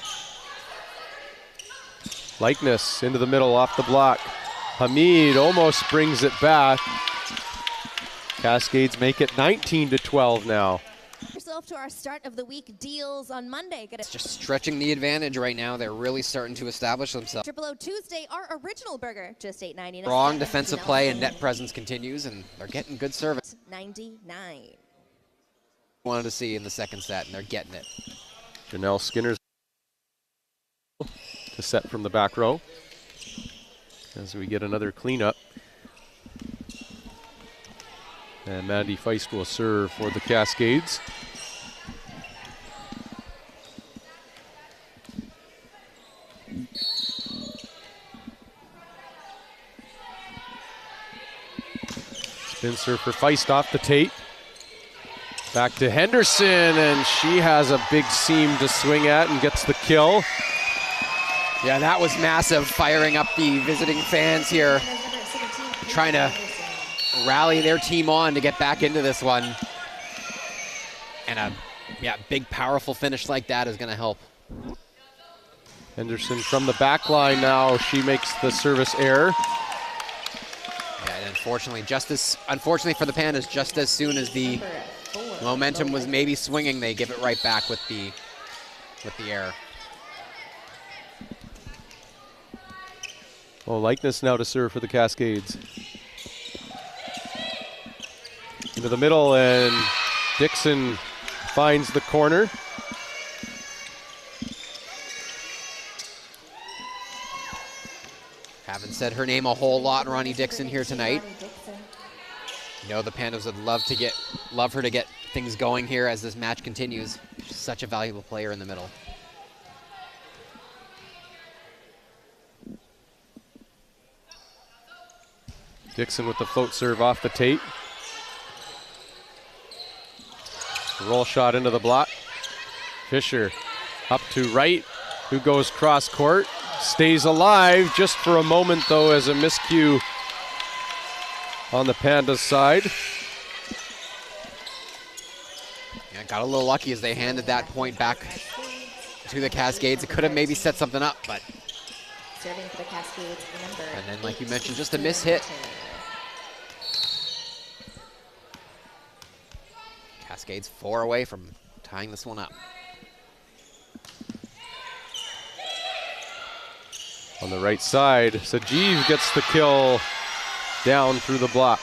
Likeness into the middle off the block. Hamid almost brings it back. Cascades make it 19-12 now. Yourself to our start of the week deals on Monday. It's just stretching the advantage right now. They're really starting to establish themselves. Triple O Tuesday, our original burger, just $8.99. Strong defensive play and net presence continues, and they're getting good service. 99. Wanted to see in the second set, and they're getting it. Janelle Skinner's to set from the back row as we get another cleanup. And Mandy Feist will serve for the Cascades. Spin serve for Feist off the tape. Back to Henderson, and she has a big seam to swing at and gets the kill. Yeah, that was massive, firing up the visiting fans here, trying to rally their team on to get back into this one. And a big, powerful finish like that is going to help. Henderson from the back line now. She makes the service error. Yeah, and unfortunately for the Pandas, just as soon as the momentum was maybe swinging, they give it right back with the error. Well, Likeness now to serve for the Cascades. Into the middle, and Dixon finds the corner. Haven't said her name a whole lot, Ronnie Dixon, here tonight. You know the Pandas would love her to get things going here as this match continues. She's such a valuable player in the middle. Dixon with the float serve off the tape. Roll shot into the block. Fisher up to right, who goes cross court. Stays alive just for a moment though, as a miscue on the Pandas side. Yeah, got a little lucky as they handed that point back to the Cascades. It could have maybe set something up, but. Serving for the Cascades, remember. And then, like you mentioned, just a miss hit. Cascades 4 away from tying this one up. On the right side, Sajiv gets the kill down through the block.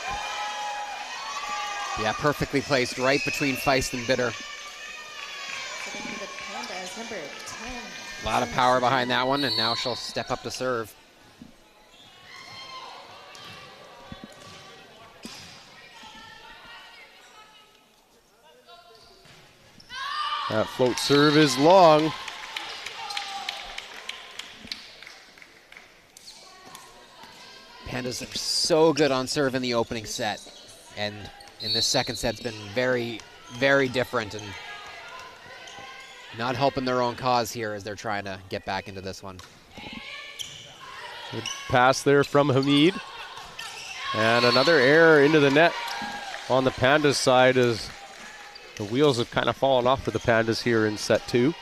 Yeah, perfectly placed right between Feist and Bitter. A lot of power behind that one, and now she'll step up to serve. That float serve is long. Pandas are so good on serve in the opening set, and in this second set, it's been very, very different, and not helping their own cause here as they're trying to get back into this one. Good pass there from Hamid. And another error into the net on the Pandas side, as the wheels have kind of fallen off for the Pandas here in set 2.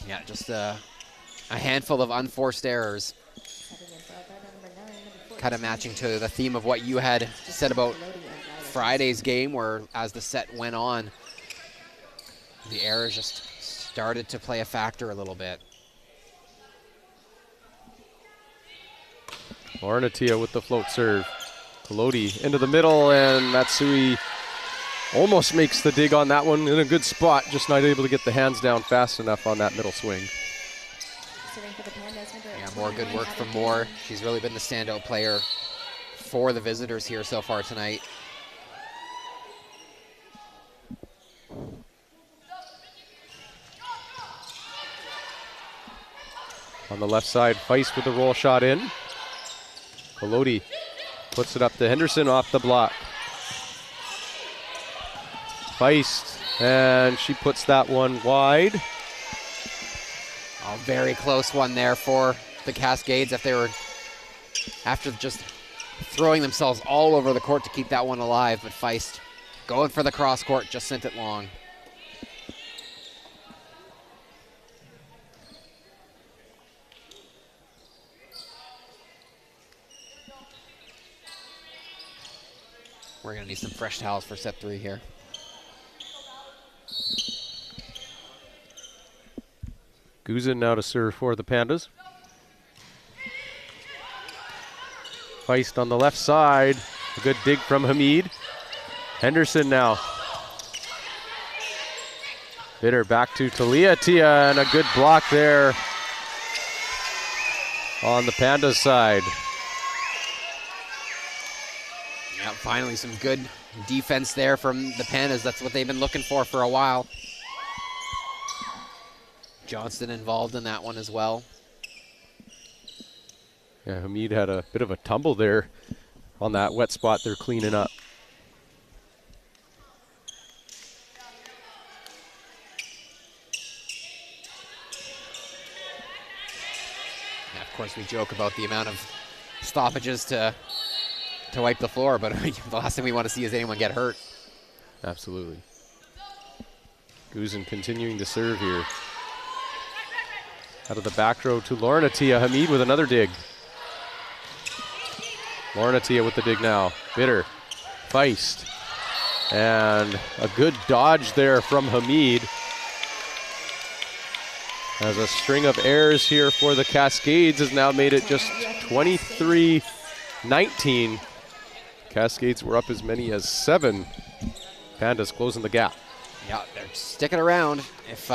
Yeah, just a handful of unforced errors. Kind of matching to the theme of what you had said about Friday's game, where as the set went on, the errors just started to play a factor a little bit. Lauren Attia with the float serve. Kolodi into the middle, and Matsui almost makes the dig on that one in a good spot, just not able to get the hands down fast enough on that middle swing. Yeah, more good work from Moore. She's really been the standout player for the visitors here so far tonight. On the left side, Feist with the roll shot in. Kolodi puts it up to Henderson off the block. Feist, and she puts that one wide. Oh, very close one there for the Cascades. If they were, after just throwing themselves all over the court to keep that one alive, but Feist going for the cross court, just sent it long. We're gonna need some fresh towels for set 3 here. Guzin now to serve for the Pandas. Feist on the left side. A good dig from Hamid. Henderson now. Bitter back to Talia Tia, and a good block there on the Pandas side. Yeah, finally some good defense there from the Pandas. That's what they've been looking for a while. Johnston involved in that one as well. Yeah, Hamid had a bit of a tumble there on that wet spot they're cleaning up. Yeah, of course, we joke about the amount of stoppages to wipe the floor, but the last thing we want to see is anyone get hurt. Absolutely. Guzin continuing to serve here. Out of the back row to Lauren Attia. Hamid with another dig. Lauren Attia with the dig now. Bitter. Feist. And a good dodge there from Hamid. As a string of errors here for the Cascades has now made it just 23-19. Cascades were up as many as 7. Pandas closing the gap. Yeah, they're sticking around. If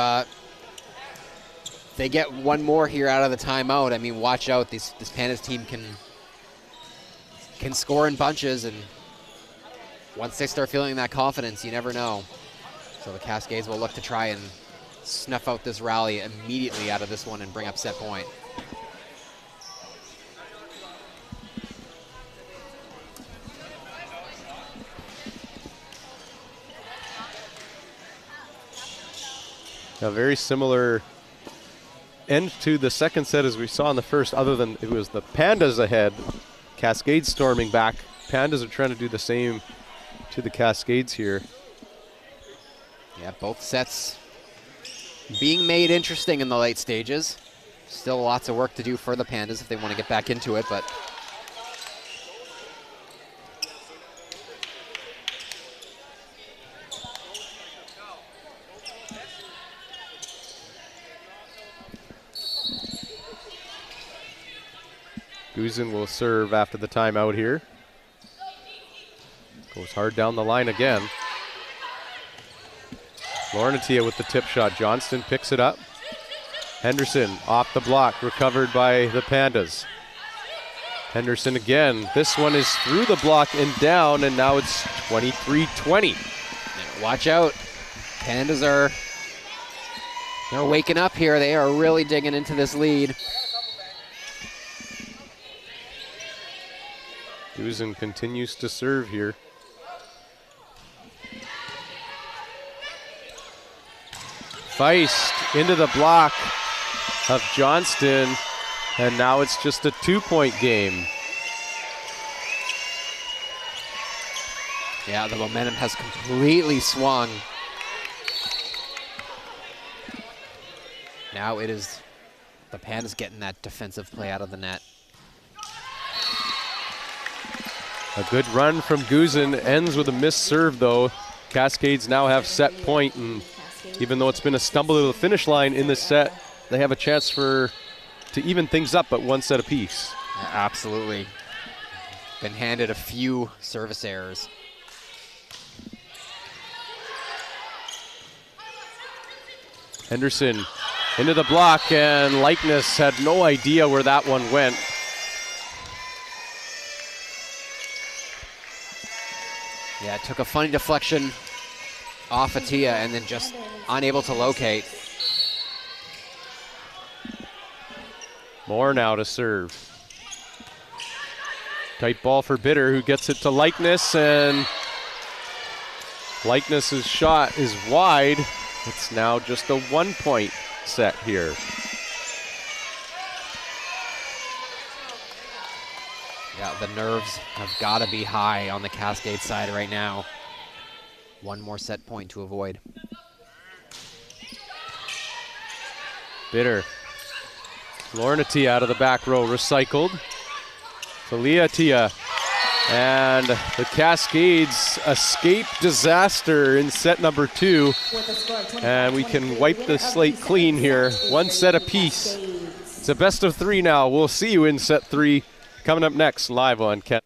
they get one more here out of the timeout, I mean, watch out. This Pandas team can score in bunches, and once they start feeling that confidence, you never know. So the Cascades will look to try and snuff out this rally immediately out of this one and bring up set point. A very similar end to the second set as we saw in the first, other than it was the Pandas ahead, Cascades storming back. Pandas are trying to do the same to the Cascades here. Yeah, both sets being made interesting in the late stages. Still lots of work to do for the Pandas if they want to get back into it, but Guzin will serve after the timeout here. Goes hard down the line again. Lornatia with the tip shot. Johnston picks it up. Henderson off the block, recovered by the Pandas. Henderson again. This one is through the block and down, and now it's 23-20. watch out. Pandas they're waking up here. They are really digging into this lead. Guzin continues to serve here. Feist into the block of Johnston, and now it's just a 2-point game. Yeah, the momentum has completely swung. Now it is the Pandas getting that defensive play out of the net. A good run from Guzin, ends with a missed serve though. Cascades now have set point, and even though it's been a stumble to the finish line in this set, they have a chance to even things up at 1 set apiece. Yeah, absolutely. Been handed a few service errors. Henderson into the block, and Likeness had no idea where that one went. Yeah, it took a funny deflection off Atia and then just unable to locate. Moore now to serve. Tight ball for Bitter, who gets it to Likeness, and Likeness's shot is wide. It's now just a 1-point set here. Yeah, the nerves have got to be high on the Cascade side right now. One more set point to avoid. Bitter. Lauren Atia out of the back row, recycled. Talia Atia. And the Cascades escape disaster in set number 2. And we can wipe the slate clean here. 1 set apiece. It's a best of 3 now. We'll see you in set 3. Coming up next, live on Ken.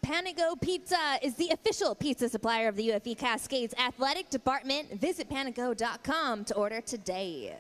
Panago Pizza is the official pizza supplier of the UFV Cascades Athletic Department. Visit panago.com to order today.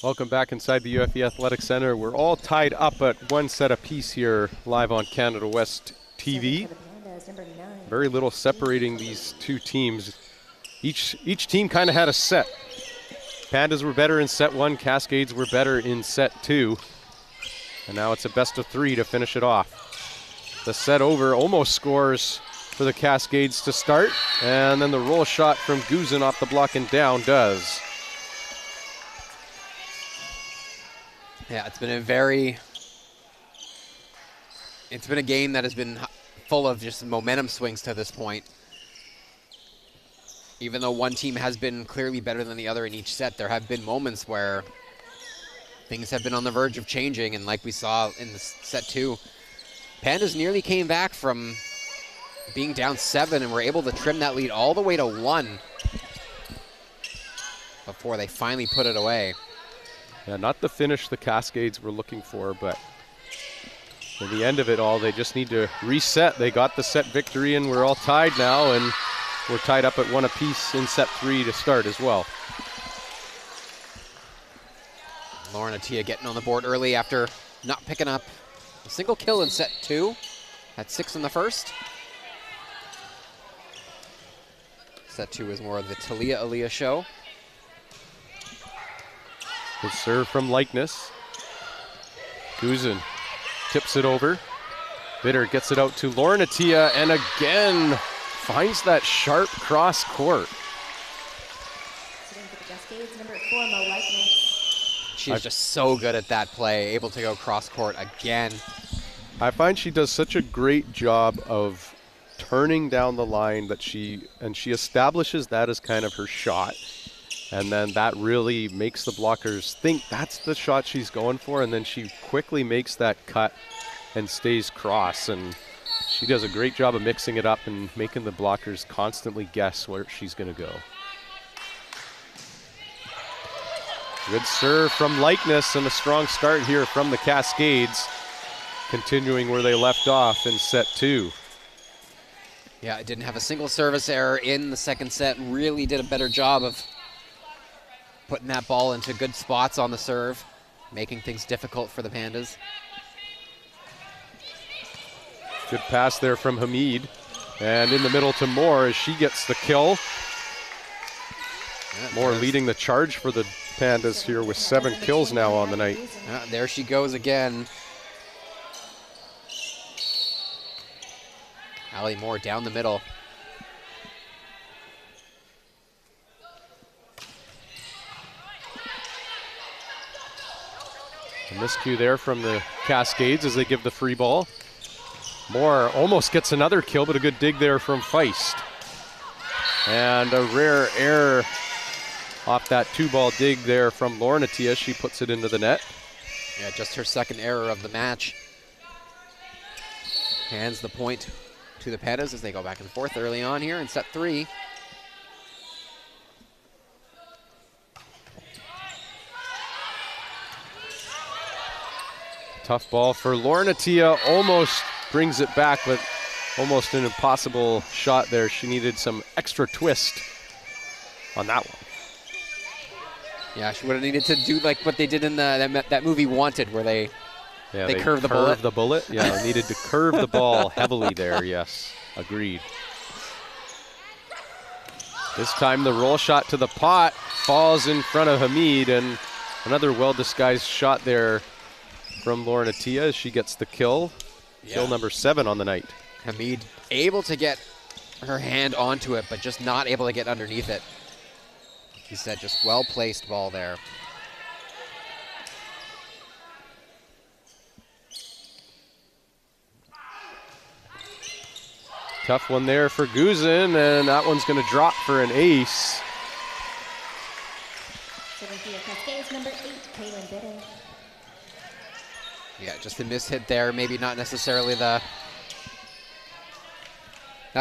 Welcome back inside the UFV Athletic Centre. We're all tied up at one set apiece here live on Canada West TV. Very little separating these two teams. Each team kind of had a set. Pandas were better in set 1, Cascades were better in set 2. And now it's a best of 3 to finish it off. The set over almost scores for the Cascades to start, and then the roll shot from Guzin off the block and down does. Yeah, it's been a game that has been full of just momentum swings to this point. Even though one team has been clearly better than the other in each set, there have been moments where things have been on the verge of changing, and like we saw in the set 2, Pandas nearly came back from being down 7 and were able to trim that lead all the way to 1 before they finally put it away. Yeah, not the finish the Cascades were looking for, but in the end of it all, they just need to reset. They got the set victory, and we're all tied now, and we're tied up at 1 apiece in set 3 to start as well. Lauren Attia getting on the board early after not picking up a single kill in set 2. Had 6 in the first. Set 2 is more of the Talia Aliyah show. Good serve from Likeness. Guzin tips it over. Bitter gets it out to Lauren Attia, and again finds that sharp cross court. Sitting for the Cascades, number 4, Mo Likeness. She's just so good at that play, able to go cross court again. I find she does such a great job of turning down the line that she establishes that as kind of her shot. And then that really makes the blockers think that's the shot she's going for, and then she quickly makes that cut and stays cross. And she does a great job of mixing it up and making the blockers constantly guess where she's going to go. Good serve from Likeness, and a strong start here from the Cascades, continuing where they left off in set 2. Yeah, it didn't have a single service error in the second set. Really did a better job of putting that ball into good spots on the serve, making things difficult for the Pandas. Good pass there from Hamid. And in the middle to Moore as she gets the kill. Yeah, Moore leading the charge for the Pandas here with 7 kills now on the night. Yeah, there she goes again. Allie Moore down the middle. A miscue there from the Cascades as they give the free ball. Moore almost gets another kill, but a good dig there from Feist. And a rare error off that 2-ball dig there from Lauren Attia. She puts it into the net. Yeah, just her second error of the match. Hands the point to the Pandas as they go back and forth early on here in set 3. Tough ball for Lauren Attia. Almost brings it back, but almost an impossible shot there. She needed some extra twist on that one. Yeah, she would have needed to do like what they did in that movie Wanted, where they curve the bullet. The bullet. Yeah, needed to curve the ball heavily there. Yes, agreed. This time the roll shot to the pot falls in front of Hamid, and another well-disguised shot there from Lauren Attia as she gets the kill. Yeah. Kill number 7 on the night. Hamid able to get her hand onto it, but just not able to get underneath it. He said just well-placed ball there. Tough one there for Guzin, and that one's going to drop for an ace. Cascades, number 8, Kaylin Bitter. Yeah, just a mishit there. Maybe not necessarily not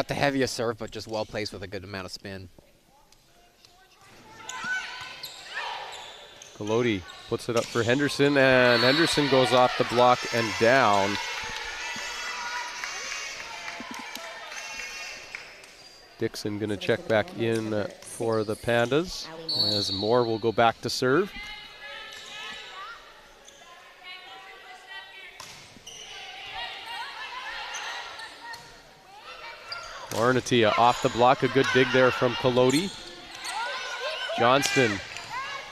the heaviest serve, but just well placed with a good amount of spin. Golodi puts it up for Henderson, and Henderson goes off the block and down. Dixon going to check back in for the Pandas as Moore will go back to serve. Ornatia off the block, a good dig there from Kolodi. Johnston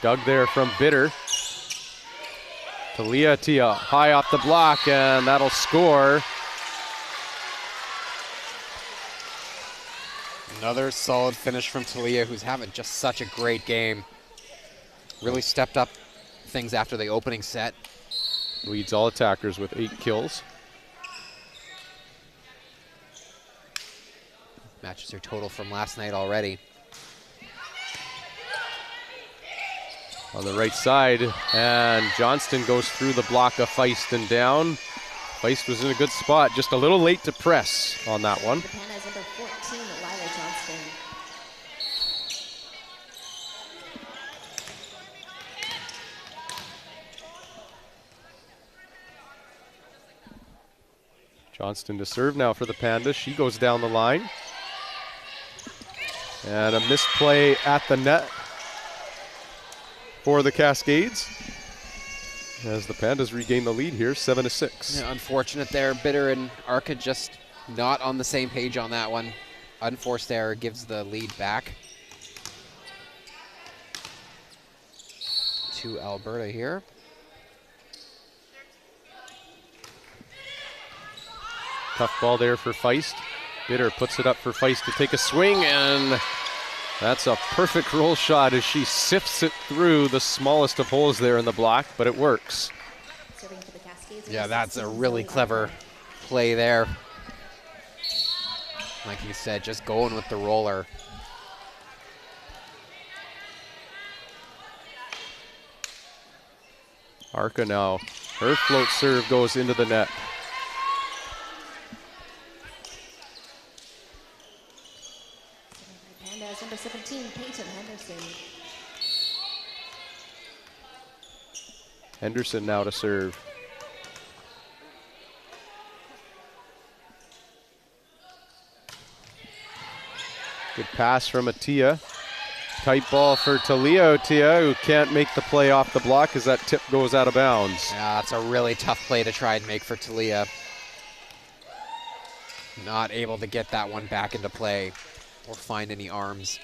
dug there from Bitter. Talia Tia high off the block, and that'll score. Another solid finish from Talia, who's having just such a great game. Really stepped up things after the opening set. Leads all attackers with 8 kills. Matches her total from last night already. On the right side, and Johnston goes through the block of Feist and down. Feist was in a good spot, just a little late to press on that one. The Pandas number 14, Lila Johnston. Johnston to serve now for the Pandas. She goes down the line. And a misplay at the net for the Cascades, as the Pandas regain the lead here, 7-6. Yeah, unfortunate there. Bitter and Arca just not on the same page on that one. Unforced error gives the lead back to Alberta here. Tough ball there for Feist. Bitter puts it up for Feist to take a swing, and that's a perfect roll shot as she sifts it through the smallest of holes there in the block, but it works. Serving for the Cascades. Yeah, that's a really clever play there. Like you said, just going with the roller. Arca now, her float serve goes into the net. Pandas number 17, Peyton Henderson. Henderson now to serve. Good pass from Atia. Tight ball for Talia Atia, who can't make the play off the block as that tip goes out of bounds. Yeah, it's a really tough play to try and make for Talia. Not able to get that one back into play or find any arms.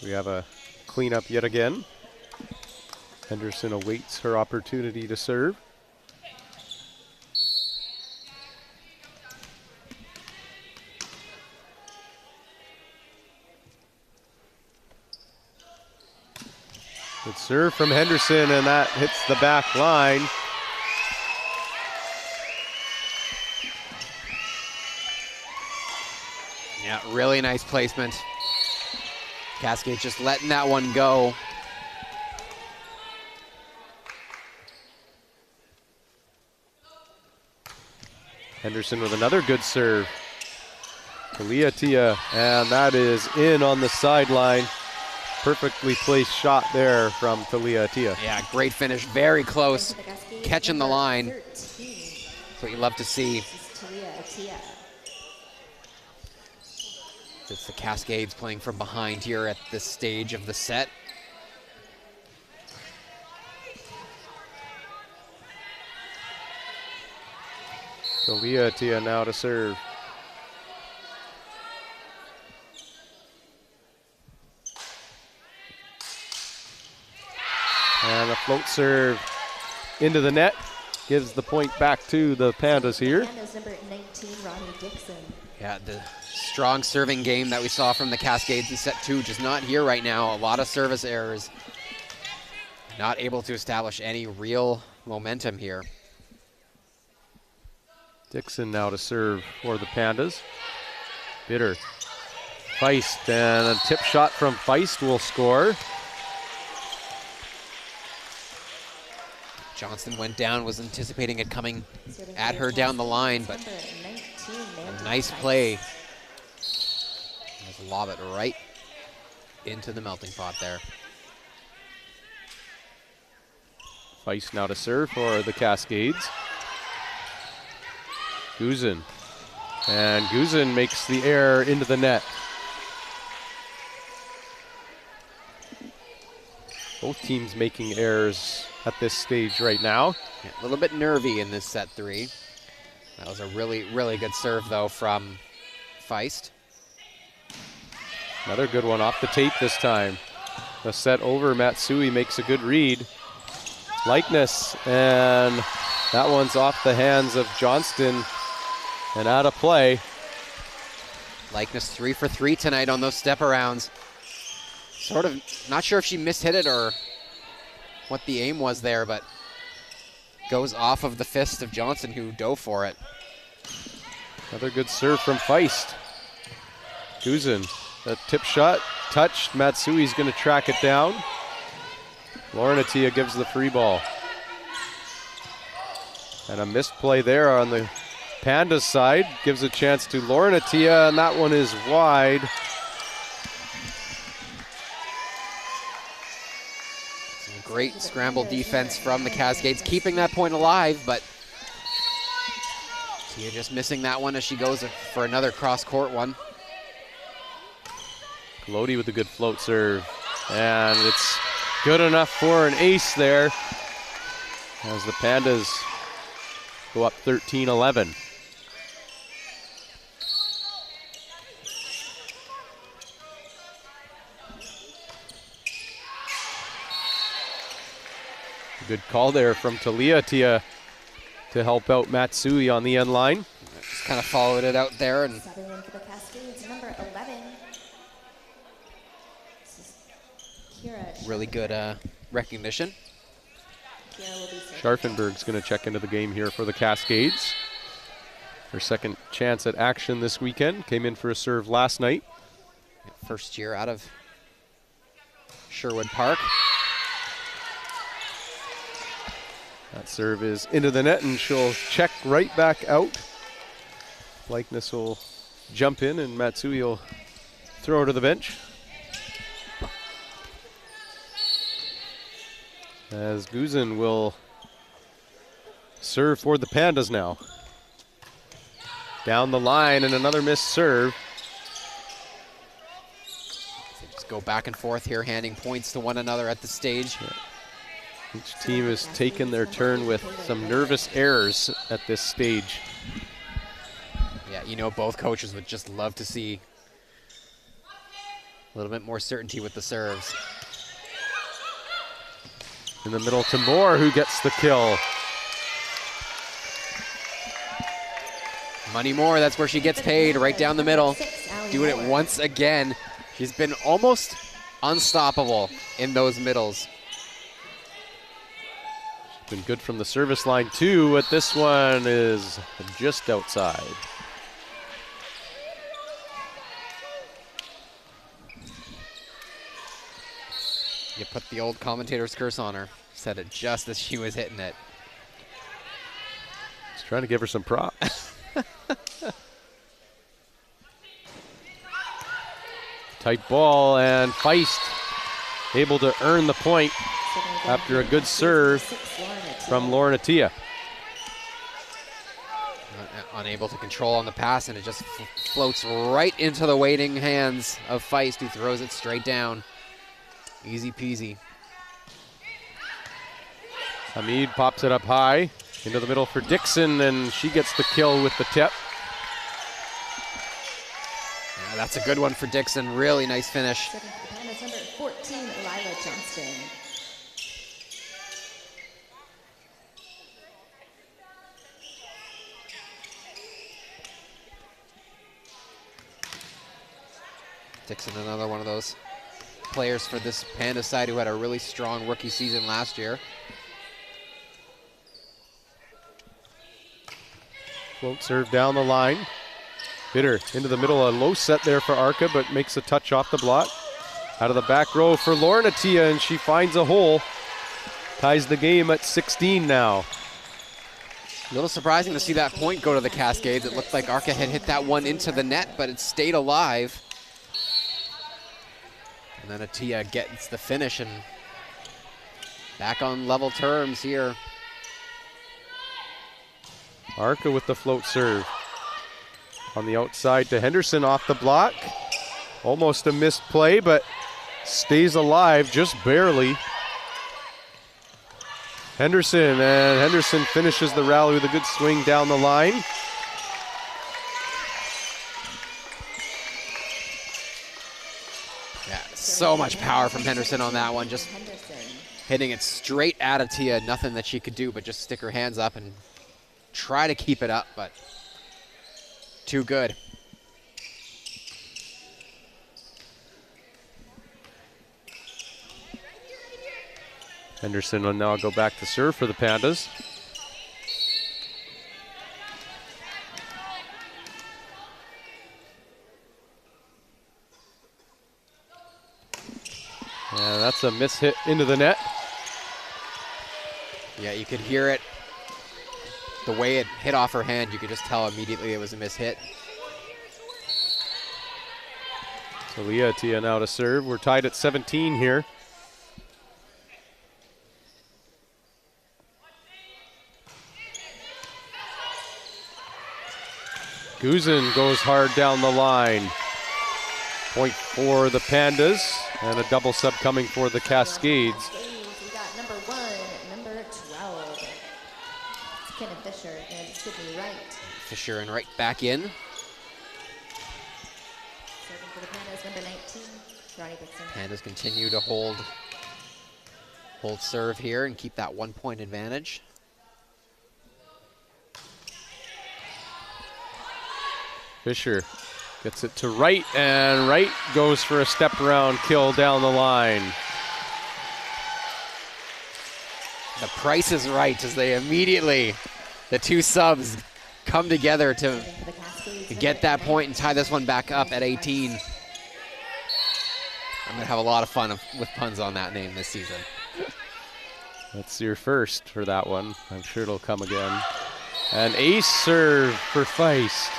We have a cleanup yet again. Henderson awaits her opportunity to serve. Good serve from Henderson, and that hits the back line. Yeah, really nice placement. Cascade just letting that one go. Henderson with another good serve. Talia Tia, and that is in on the sideline. Perfectly placed shot there from Talia Tia. Yeah, great finish, very close. For the Cascades, Catching the number line. 13. That's what you love to see. This is Talia Atia. It's the Cascades playing from behind here at this stage of the set. Talia Tia now to serve. And a float serve into the net gives the point back to the Pandas here. Pandas number 19, Ronnie Dixon. Yeah, the strong serving game that we saw from the Cascades in set 2 just not here right now. A lot of service errors. Not able to establish any real momentum here. Dixon now to serve for the Pandas. Bitter. Feist, and a tip shot from Feist will score. Johnston went down, was anticipating it coming Serving at for her the down the line, but Cascades, number 19, a Mandy nice Price. play. Just lob it right into the melting pot there. Feist now to serve for the Cascades. Guzin. And Guzin makes the error into the net. Both teams making errors at this stage right now. Yeah, a little bit nervy in this set 3. That was a really, really good serve, though, from Feist. Another good one off the tape this time. The set over, Matsui makes a good read. Likeness, and that one's off the hands of Johnston and out of play. Likeness 3 for 3 tonight on those step-arounds. Sort of not sure if she mishit it or what the aim was there, but goes off of the fist of Johnson, who dove for it. Another good serve from Feist. Guzin, a tip shot, touched. Matsui's going to track it down. Lauren Attia gives the free ball. And a missed play there on the Pandas side. Gives a chance to Lauren Attia, and that one is wide. Great scramble defense from the Cascades, keeping that point alive, but Tia just missing that one as she goes for another cross-court one. Lodi with a good float serve, and it's good enough for an ace there as the Pandas go up 13-11. Good call there from Talia Tia to help out Matsui on the end line. Just kind of followed it out there. And subbing in for the Cascades, number 11. This is Kira. Really good recognition. Kira will be Scharfenberg's going to check into the game here for the Cascades. Her second chance at action this weekend. Came in for a serve last night. First year out of Sherwood Park. That serve is into the net, and she'll check right back out. Likeness will jump in, and Matsui will throw her to the bench. As Guzin will serve for the Pandas now. Down the line, and another missed serve. Just go back and forth here, handing points to one another at the stage. Yeah. Each team has taken their turn with some nervous errors at this stage. Yeah, you know, both coaches would just love to see a little bit more certainty with the serves. In the middle to Moore, who gets the kill. Money Moore, that's where she gets paid, right down the middle. Doing it once again. She's been almost unstoppable in those middles. Been good from the service line too, but this one is just outside. You put the old commentator's curse on her. Said it just as she was hitting it. Just trying to give her some props. Tight ball, and Feist able to earn the point after a good serve from Lauren Attia. Unable to control on the pass, and it just floats right into the waiting hands of Feist, who throws it straight down. Easy peasy. Hamid pops it up high into the middle for Dixon, and she gets the kill with the tip. Yeah, that's a good one for Dixon. Really nice finish. Number 14, Lila Johnston. Dixon, another one of those players for this Panda side who had a really strong rookie season last year. Float serve down the line. Bitter into the middle, a low set there for Arca, but makes a touch off the block. Out of the back row for Lauren Attia, and she finds a hole. Ties the game at 16 now. A little surprising to see that point go to the Cascades. It looked like Arca had hit that one into the net, but it stayed alive. And then Attia gets the finish and back on level terms here. Arca with the float serve. On the outside to Henderson off the block. Almost a missed play, but stays alive just barely. Henderson, and Henderson finishes the rally with a good swing down the line. Yeah, so much power from Henderson on that one. Just hitting it straight at Atia. Nothing that she could do but just stick her hands up and try to keep it up, but too good. Henderson will now go back to serve for the Pandas. Yeah, that's a miss hit into the net. Yeah, you could hear it. The way it hit off her hand, you could just tell immediately it was a miss hit. So Leah Tia now to serve. We're tied at 17 here. Guzin goes hard down the line. Point for the Pandas, and a double sub coming for the Cascades. We got number 1, number 12. It's Kenneth Fisher and Sydney Wright. Fisher and Wright back in. Serving for the Pandas, number 19, Ronnie Dixon. Pandas continue to hold serve here and keep that 1 point advantage. Fisher gets it to Wright, and Wright goes for a step around kill down the line. The price is right as they immediately, the two subs come together to get that point and tie this one back up at 18. I'm going to have a lot of fun with puns on that name this season. That's your first for that one. I'm sure it'll come again. An ace serve for Feist.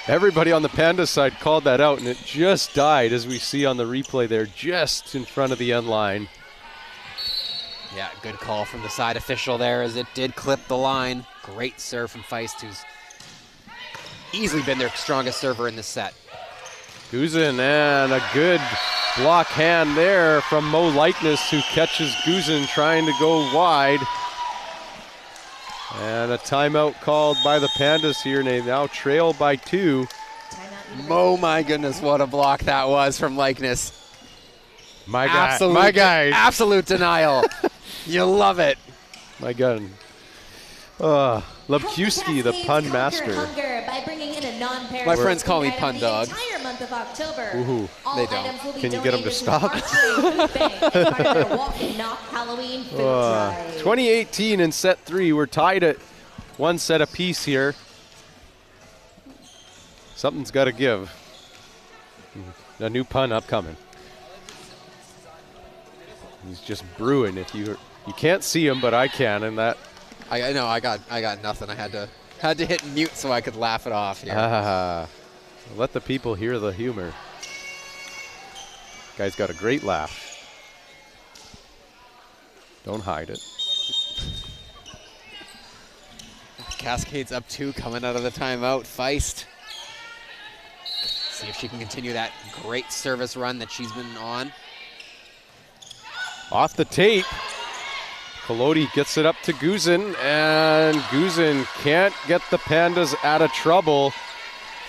Everybody on the Panda side called that out, and it just died, as we see on the replay there, just in front of the end line. Yeah, good call from the side official there as it did clip the line. Great serve from Feist, who's easily been their strongest server in this set. Guzin, and a good block hand there from Mo Likeness, who catches Guzin trying to go wide. And a timeout called by the Pandas here, and they now trail by 2. Oh my goodness, what a block that was from Likeness. My guy. Absolute denial. You love it. My gun. Lebkuski, the pun master. My friends call me Pun Dog. Woohoo. They don't. Can you get them to stop? 2018 in set 3. We're tied at 1 set apiece here. Something's got to give. A new pun upcoming. He's just brewing. If you can't see him, but I can, and that. I know. I got nothing. I had to hit mute so I could laugh it off here. Let the people hear the humor. Guy's got a great laugh. Don't hide it. Cascades up 2 coming out of the timeout. Feist. See if she can continue that great service run that she's been on. Off the tape. Kolodi gets it up to Guzin, and Guzin can't get the Pandas out of trouble.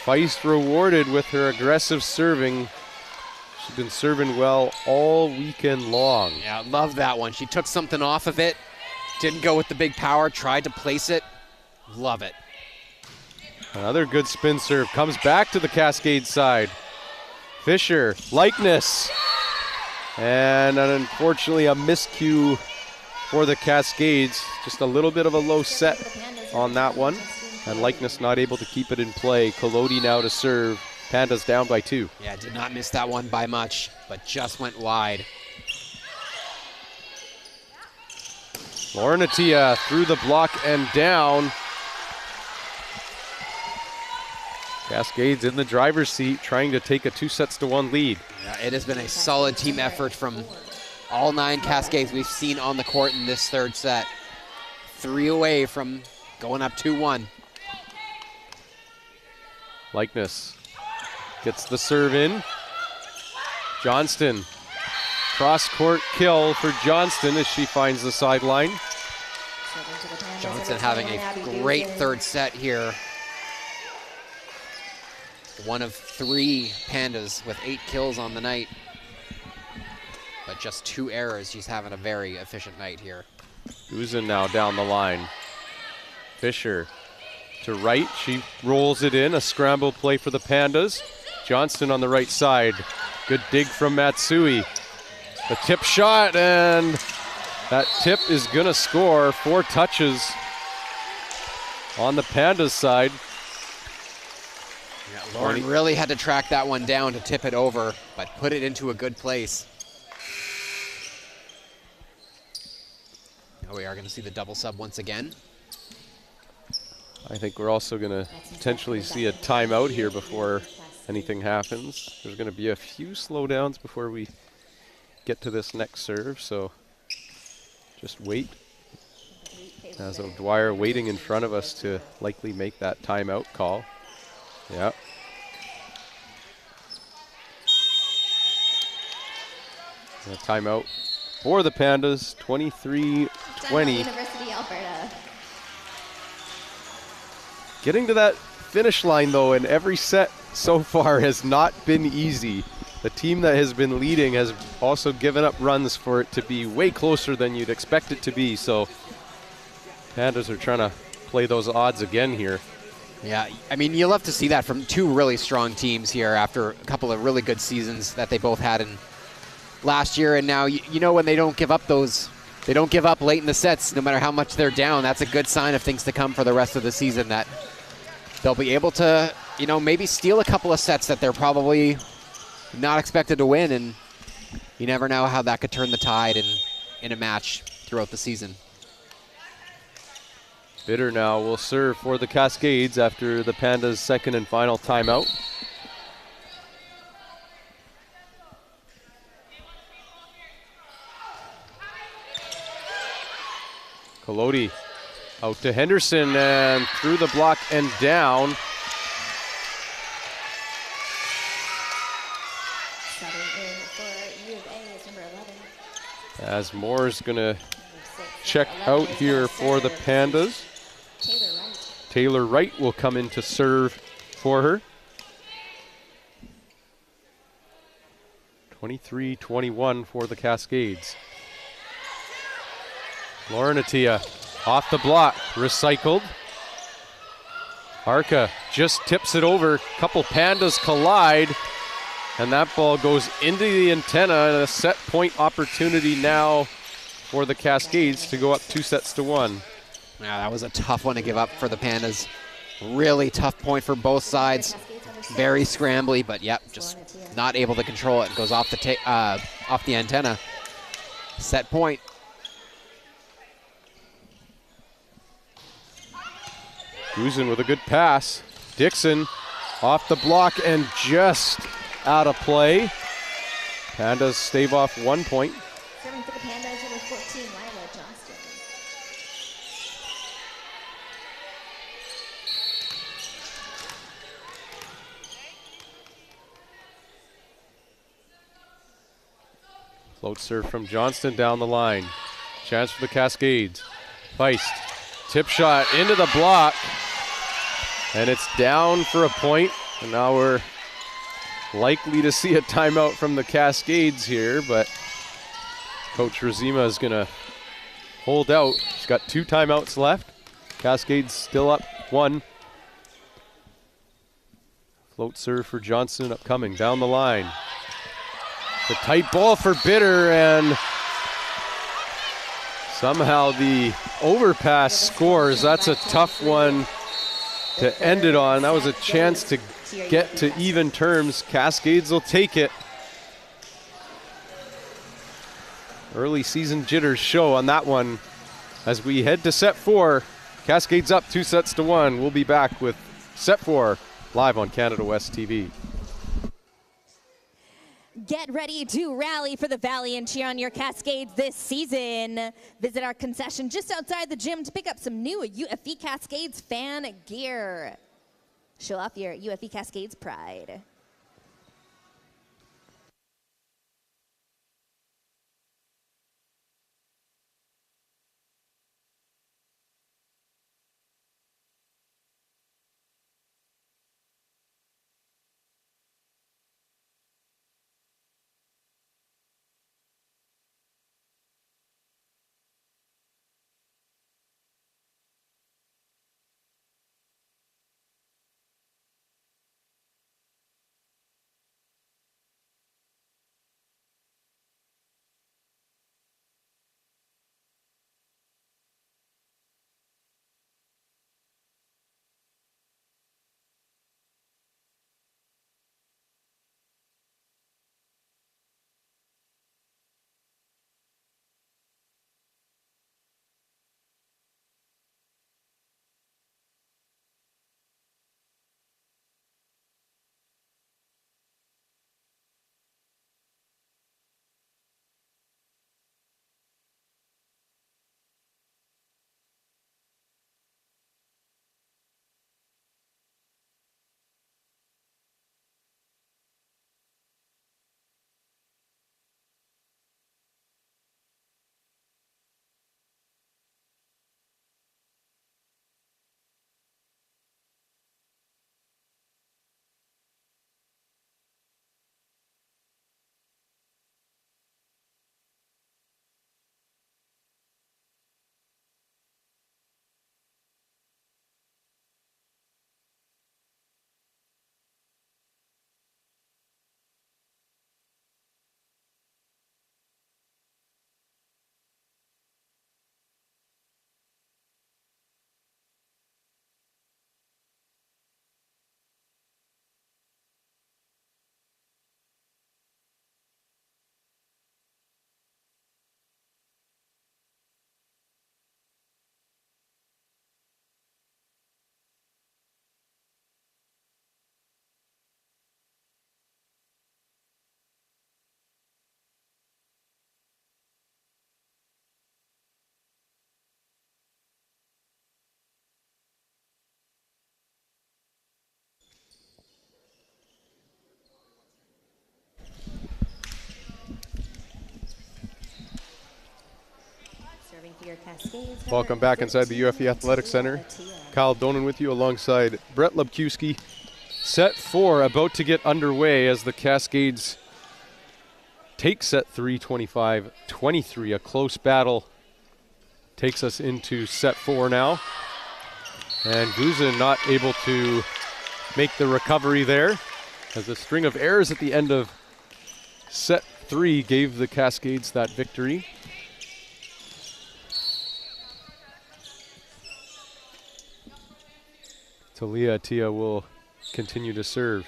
Feist rewarded with her aggressive serving. She's been serving well all weekend long. Yeah, love that one. She took something off of it, didn't go with the big power, tried to place it. Love it. Another good spin serve. Comes back to the Cascade side. Fisher, Likeness. And unfortunately a miscue for the Cascades. Just a little bit of a low set on that one. And Likeness not able to keep it in play. Kolodi now to serve. Pandas down by 2. Yeah, did not miss that one by much, but just went wide. Lauren Atia through the block and down. Cascades in the driver's seat, trying to take a 2-1 lead. Yeah, it has been a solid team effort from all 9 Cascades we've seen on the court in this third set. 3 away from going up 2-1. Likeness gets the serve in. Johnston Cross-court kill for Johnston as she finds the sideline. Johnston having a great third set here. One of 3 Pandas with 8 kills on the night. But just 2 errors. She's having a very efficient night here. Guzin now down the line. Fisher to right. She rolls it in. A scramble play for the Pandas. Johnston on the right side. Good dig from Matsui. The tip shot, and that tip is going to score. 4 touches on the Pandas side. Yeah, Lauren really had to track that one down to tip it over, but put it into a good place. Now we are going to see the double sub once again. I think we're also going to potentially see a timeout here before anything happens. There's going to be a few slowdowns before we get to this next serve, so just wait. As O'Dwyer waiting in front of us to likely make that timeout call. Yeah. A timeout for the Pandas, 23-20. University, Alberta. Getting to that finish line, though, in every set so far has not been easy. The team that has been leading has also given up runs for it to be way closer than you'd expect it to be. So Pandas are trying to play those odds again here. Yeah, I mean, you love to see that from 2 really strong teams here after a couple of really good seasons that they both had in last year. And now, you know, when they don't give up they don't give up late in the sets, no matter how much they're down. That's a good sign of things to come for the rest of the season, that they'll be able to, you know, maybe steal a couple of sets that they're probably not expected to win, and you never know how that could turn the tide in a match throughout the season. Bitter now will serve for the Cascades after the Pandas' second and final timeout. Kolodi out to Henderson and through the block and down. As Moore's going to check out here for the Pandas. Taylor Wright will come in to serve for her. 23-21 for the Cascades. Lauren Attia off the block, recycled. Arca just tips it over. Couple Pandas collide, and that ball goes into the antenna, and a set point opportunity now for the Cascades to go up 2-1. Yeah, that was a tough one to give up for the Pandas. Really tough point for both sides. Very scrambly, but yep, just not able to control it. It goes off the antenna. Set point. Guzin with a good pass. Dixon off the block and just out of play. Pandas stave off 1 point. Serving for the Pandas, number 14, Lila Johnston. Float serve from Johnston down the line. Chance for the Cascades. Feist. Tip shot into the block. And it's down for a point. And now we're likely to see a timeout from the Cascades here, but Coach Razima is going to hold out. He's got 2 timeouts left. Cascades still up 1. Float serve for Johnson upcoming down the line. The tight ball for Bitter, and somehow the overpass scores. That's a tough one to end it on. That was a chance to get to even terms. Cascades will take it. Early season jitters show on that one as we head to set 4. Cascades up 2-1. We'll be back with set 4 live on Canada West TV. Get ready to rally for the Valley and cheer on your Cascades this season. Visit our concession just outside the gym to pick up some new UFV Cascades fan gear. Show off your UFV Cascades pride. Welcome back inside the UFV Athletic Centre. Kyle Donan with you alongside Brett Lebkowski. Set 4 about to get underway as the Cascades take set 3, 25-23. A close battle takes us into set 4 now. And Guzin not able to make the recovery there, as a string of errors at the end of set 3 gave the Cascades that victory. Talia Tia will continue to serve.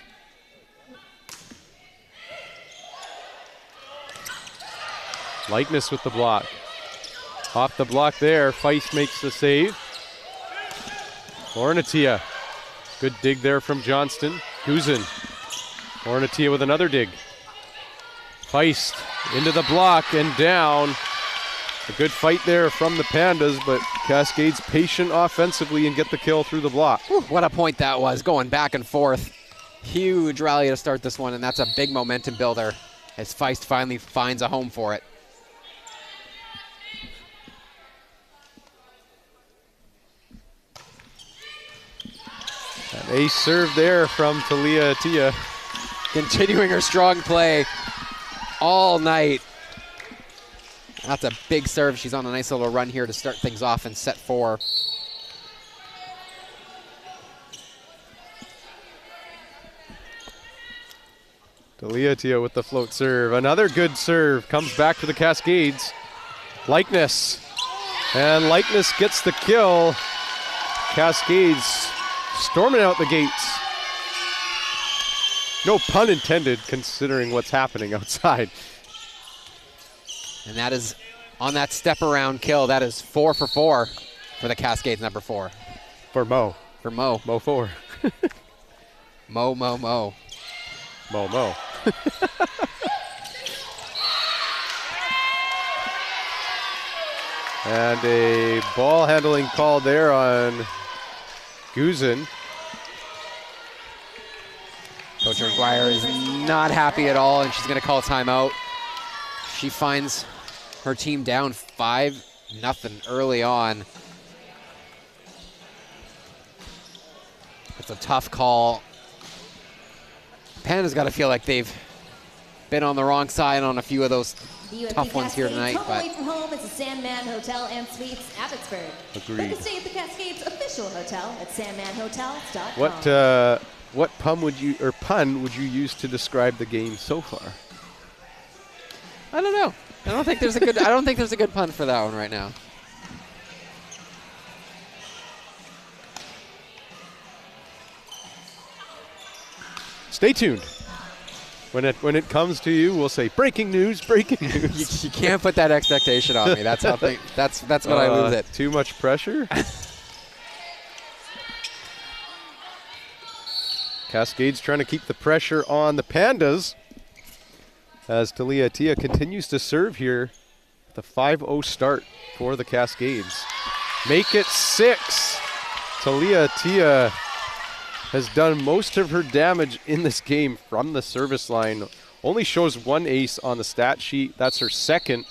Likeness with the block. Off the block there, Feist makes the save. Ornatia, good dig there from Johnston. Guzin, Ornatia with another dig. Feist into the block and down. A good fight there from the Pandas, but Cascades patient offensively and get the kill through the block. Whew, what a point that was, going back and forth. Huge rally to start this one, and that's a big momentum builder as Feist finally finds a home for it. An ace serve there from Talia Tia. Continuing her strong play all night. That's a big serve. She's on a nice little run here to start things off in set 4. Talia Tia with the float serve. Another good serve. Comes back to the Cascades. Likeness. And Likeness gets the kill. Cascades storming out the gates. No pun intended, considering what's happening outside. And that is, on that step around kill, that is 4 for 4 for the Cascades, number 4. For Mo. For Mo. Mo 4. Mo. Mo. And a ball handling call there on Guzin. Coach McGuire is not happy at all, and she's going to call timeout. She finds her team down 5-0 early on. It's a tough call. Panda's got to feel like they've been on the wrong side on a few of those tough ones here tonight. But away from home is the Sandman Hotel and Suites, Abbotsford. Agreed. Book a stay at the Cascades official hotel at sandmanhotels.com. What pun would you use to describe the game so far? I don't know. I don't think there's a good pun for that one right now. Stay tuned. When it comes to you, we'll say breaking news, breaking news. You can't put that expectation on me. That's what I lose it. Too much pressure. Cascades trying to keep the pressure on the Pandas as Talia Tia continues to serve here. The 5-0 start for the Cascades. Make it 6. Talia Tia has done most of her damage in this game from the service line. Only shows 1 ace on the stat sheet. That's her second,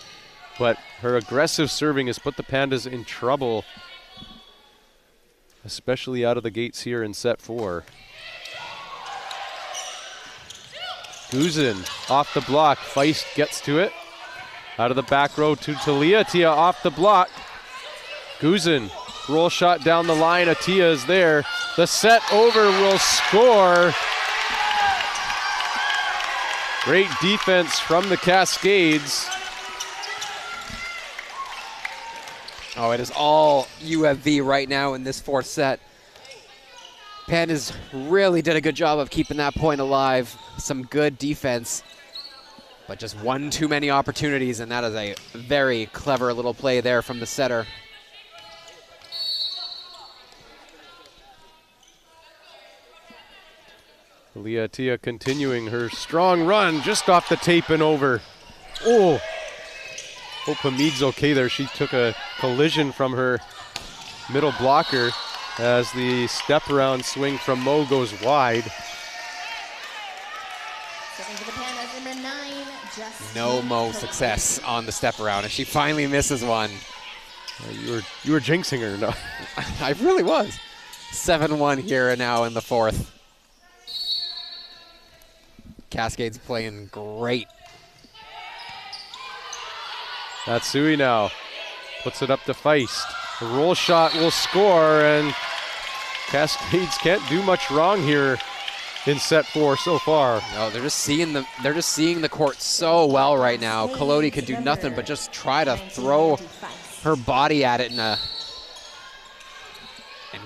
but her aggressive serving has put the Pandas in trouble, especially out of the gates here in set 4. Guzin off the block. Feist gets to it. Out of the back row to Talia. Tia off the block. Guzin, roll shot down the line. Atia is there. The set over will score. Great defense from the Cascades. Oh, it is all UFV right now in this 4th set. Pandas really did a good job of keeping that point alive. Some good defense, but just one too many opportunities, and that is a very clever little play there from the setter. Talia Tia continuing her strong run just off the tape and over. Oh, hope Hamid's okay there. She took a collision from her middle blocker as the step around swing from Mo goes wide. No Mo success on the step around, and she finally misses one. You were jinxing her. No. I really was. 7-1 here now in the fourth. Cascade's playing great. Matsui now puts it up to Feist. The roll shot will score, and Cascades can't do much wrong here in set 4 so far. No, they're just seeing the court so well right now. Collodi could do nothing but just try to throw her body at it and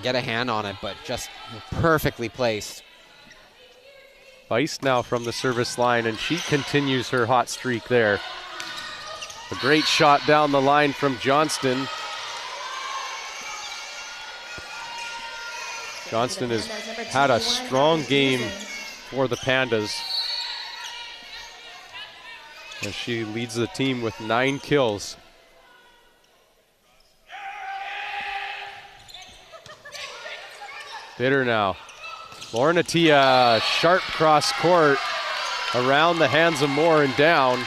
get a hand on it, but just perfectly placed. Feist now from the service line, and she continues her hot streak there. A great shot down the line from Johnston. Johnston has had a strong game for the Pandas, as she leads the team with 9 kills. Bitter now. Lauren Atia, sharp cross court around the hands of Moore and down.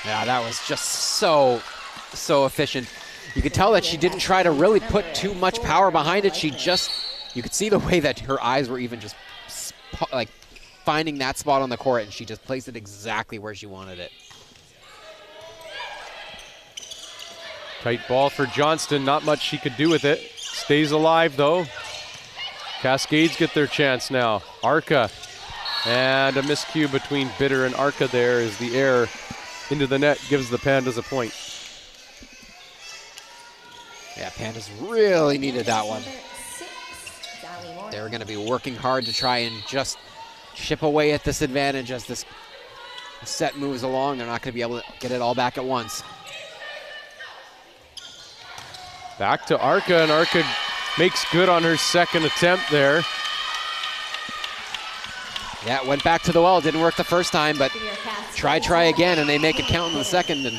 Yeah, that was just so efficient. You could tell that she didn't try to really put too much power behind it. You could see the way that her eyes were even just like finding that spot on the court, and she just placed it exactly where she wanted it. Tight ball for Johnston, not much she could do with it. Stays alive though. Cascades get their chance now. Arca, and a miscue between Bitter and Arca there as the air into the net gives the Pandas a point. Yeah, Pandas really needed that one. They were going to be working hard to try and just chip away at this advantage as this set moves along. They're not going to be able to get it all back at once. Back to Arca, and Arca makes good on her second attempt there. Yeah, it went back to the well. Didn't work the first time, but try again, and they make it count in the second. And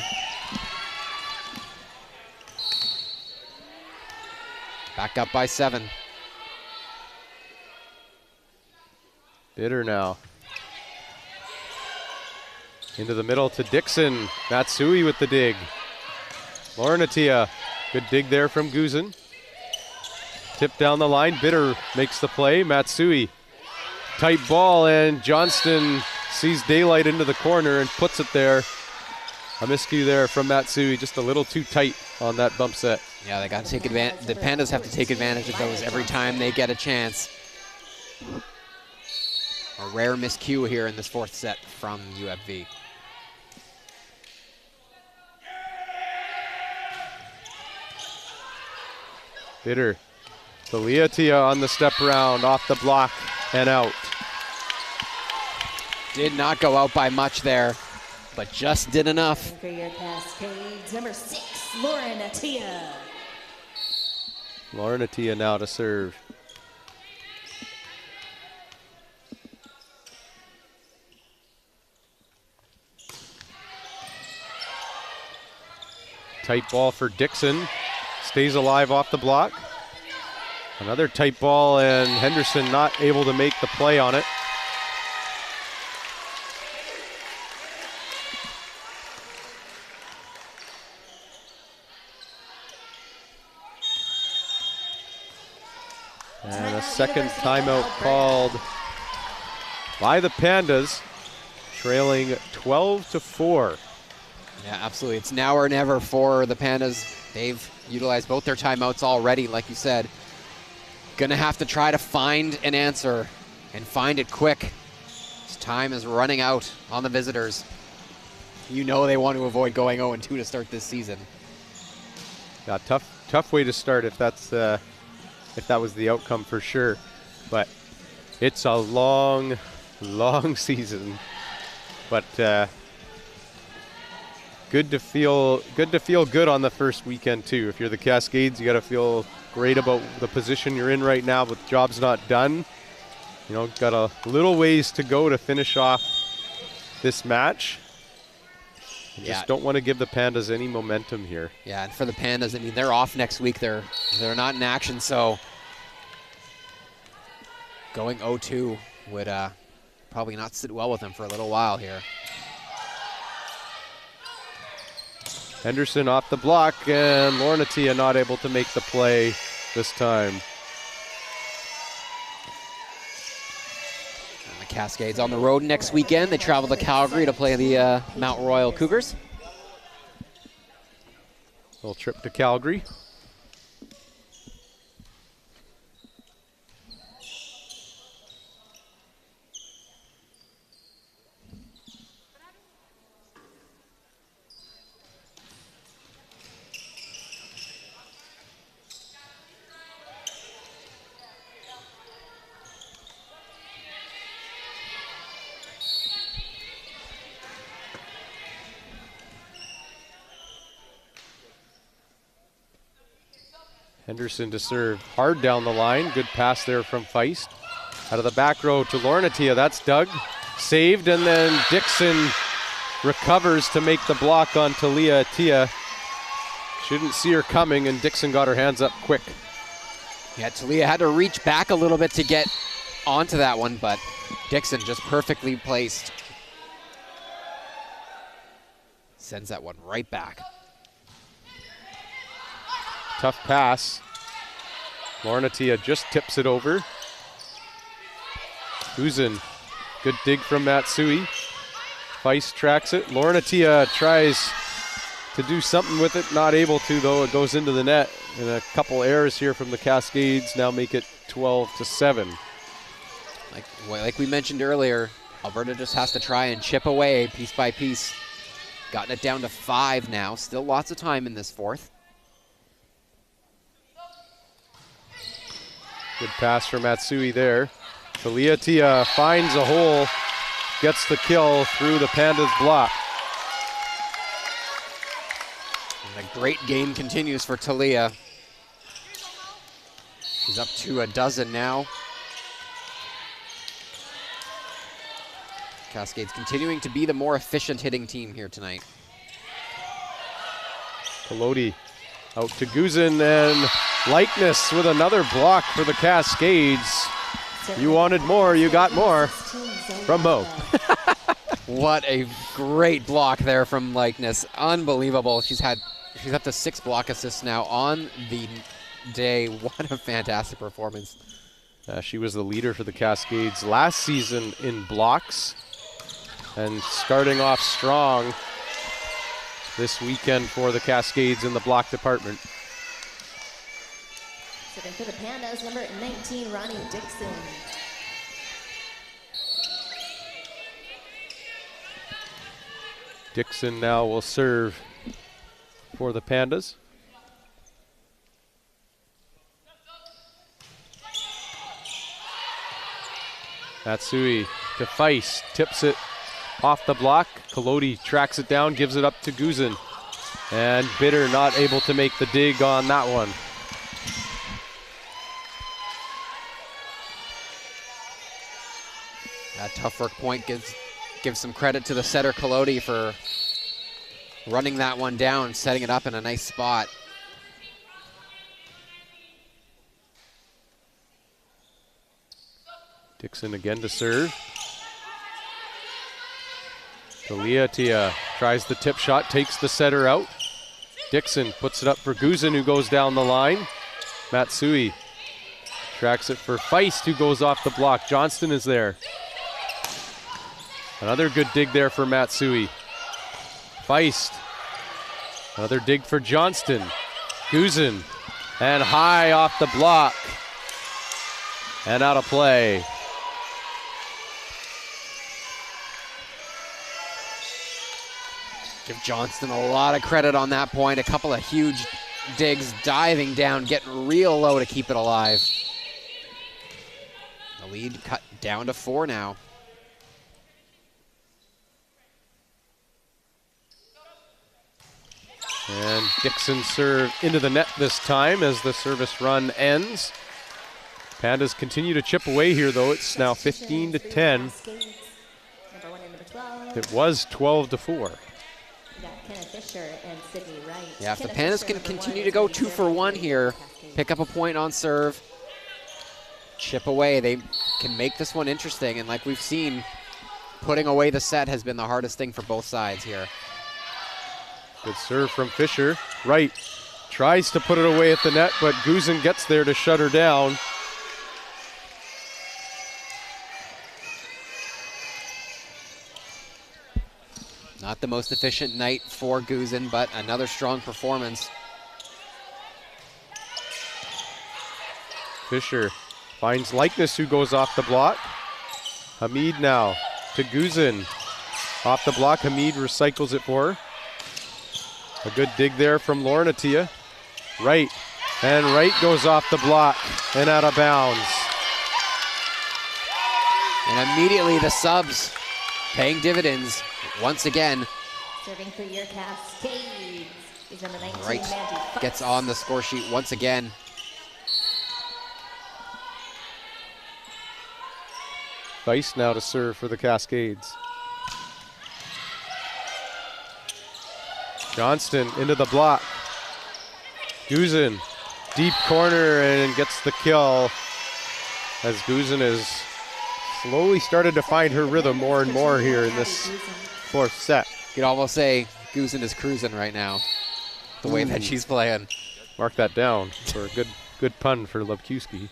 back up by 7. Bitter now. Into the middle to Dixon. Matsui with the dig. Lauren Atia, good dig there from Guzin. Tip down the line, Bitter makes the play. Matsui, tight ball, and Johnston sees daylight into the corner and puts it there. A miscue there from Matsui, just a little too tight on that bump set. Yeah, they got to take advantage. The Pandas have to take advantage of those every time they get a chance. A rare miscue here in this fourth set from UFV. Bitter. Taliatia on the step around, off the block and out. Did not go out by much there, but just did enough. For your Cascades, number 6, Lauren Atia. Lauren Atia now to serve. Tight ball for Dixon. Stays alive off the block. Another tight ball, and Henderson not able to make the play on it. And a second timeout called by the Pandas, trailing 12-4. Yeah, absolutely. It's now or never for the Pandas. They've utilized both their timeouts already, like you said. Gonna have to try to find an answer and find it quick. This time is running out on the visitors. You know they want to avoid going 0-2 to start this season. Yeah, tough way to start if that was the outcome for sure. But it's a long season. But good to feel good on the first weekend too. If you're the Cascades, you got to feel great about the position you're in right now, but the job's not done. You know, got a little ways to go to finish off this match. Just don't want to give the Pandas any momentum here. Yeah, and for the Pandas, I mean, they're off next week. They're not in action, so going 0-2 would probably not sit well with them for a little while here. Henderson off the block, and Lorna Tia not able to make the play this time. And the Cascades on the road next weekend. They travel to Calgary to play the Mount Royal Cougars. Little trip to Calgary. Henderson to serve hard down the line. Good pass there from Feist. Out of the back row to Lorna Tia. That's Doug. Saved, and then Dixon recovers to make the block on Talia Tia. Shouldn't see her coming, and Dixon got her hands up quick. Yeah, Talia had to reach back a little bit to get onto that one, but Dixon just perfectly placed. Sends that one right back. Tough pass. Lorna Tia just tips it over. Uzin, good dig from Matsui. Feist tracks it. Lorna Tia tries to do something with it, not able to though. It goes into the net, and a couple errors here from the Cascades now make it 12-7. Like we mentioned earlier, Alberta just has to try and chip away piece by piece. Gotten it down to 5 now. Still lots of time in this fourth. Good pass from Matsui there. Talia Tia finds a hole, gets the kill through the Pandas block. And a great game continues for Talia. She's up to a dozen now. Cascades continuing to be the more efficient hitting team here tonight. Peloti out to Guzin, and Likeness with another block for the Cascades. You wanted more, you got more from Mo. What a great block there from Likeness. Unbelievable. She's up to 6 block assists now on the day. What a fantastic performance. She was the leader for the Cascades last season in blocks, and starting off strong this weekend for the Cascades in the block department. Sitting for the Pandas, number 19, Ronnie Dixon. Dixon now will serve for the Pandas. Matsui to Feist, tips it off the block. Peloti tracks it down, gives it up to Guzin. And Bitter not able to make the dig on that one. That tough work point gives some credit to the setter Peloti for running that one down, setting it up in a nice spot. Dixon again to serve. Talia Tia tries the tip shot, takes the setter out. Dixon puts it up for Guzin, who goes down the line. Matsui tracks it for Feist, who goes off the block. Johnston is there. Another good dig there for Matsui. Feist. Another dig for Johnston. Guzin. And high off the block. And out of play. Give Johnston a lot of credit on that point. A couple of huge digs, diving down, getting real low to keep it alive. The lead cut down to 4 now. And Dixon serve into the net this time as the service run ends. Pandas continue to chip away here, though. It's now 15-10. It was 12-4. Yeah, if the Pandas can continue to go 2 for 1 here, pick up a point on serve, chip away, they can make this one interesting. And like we've seen, putting away the set has been the hardest thing for both sides here. Good serve from Fisher. Right. Tries to put it away at the net, but Guzin gets there to shut her down. Not the most efficient night for Guzin, but another strong performance. Fisher finds Likeness, who goes off the block. Hamid now to Guzin. Off the block, Hamid recycles it for her. A good dig there from Lauren Attia. Right, and Right goes off the block and out of bounds. And immediately the subs paying dividends once again. Serving for your Cascades is number 19, Right Mandy Fox. gets on the score sheet once again. Weiss now to serve for the Cascades. Johnston into the block. Guzin, deep corner, and gets the kill as Guzin has slowly started to find her rhythm more and more here in this fourth set. You could almost say Guzin is cruising right now, the way that she's playing. Mark that down for a good pun for Lebkowski.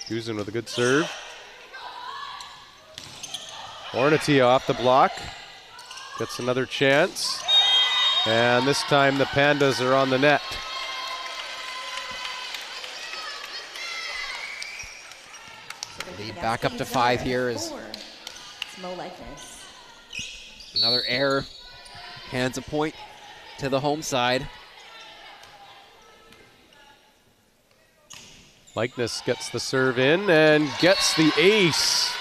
Guzin with a good serve. Ornatia off the block. Gets another chance. And this time the Pandas are on the net. Lead back up to 5 here is another error. Hands a point to the home side. Likeness gets the serve in and gets the ace.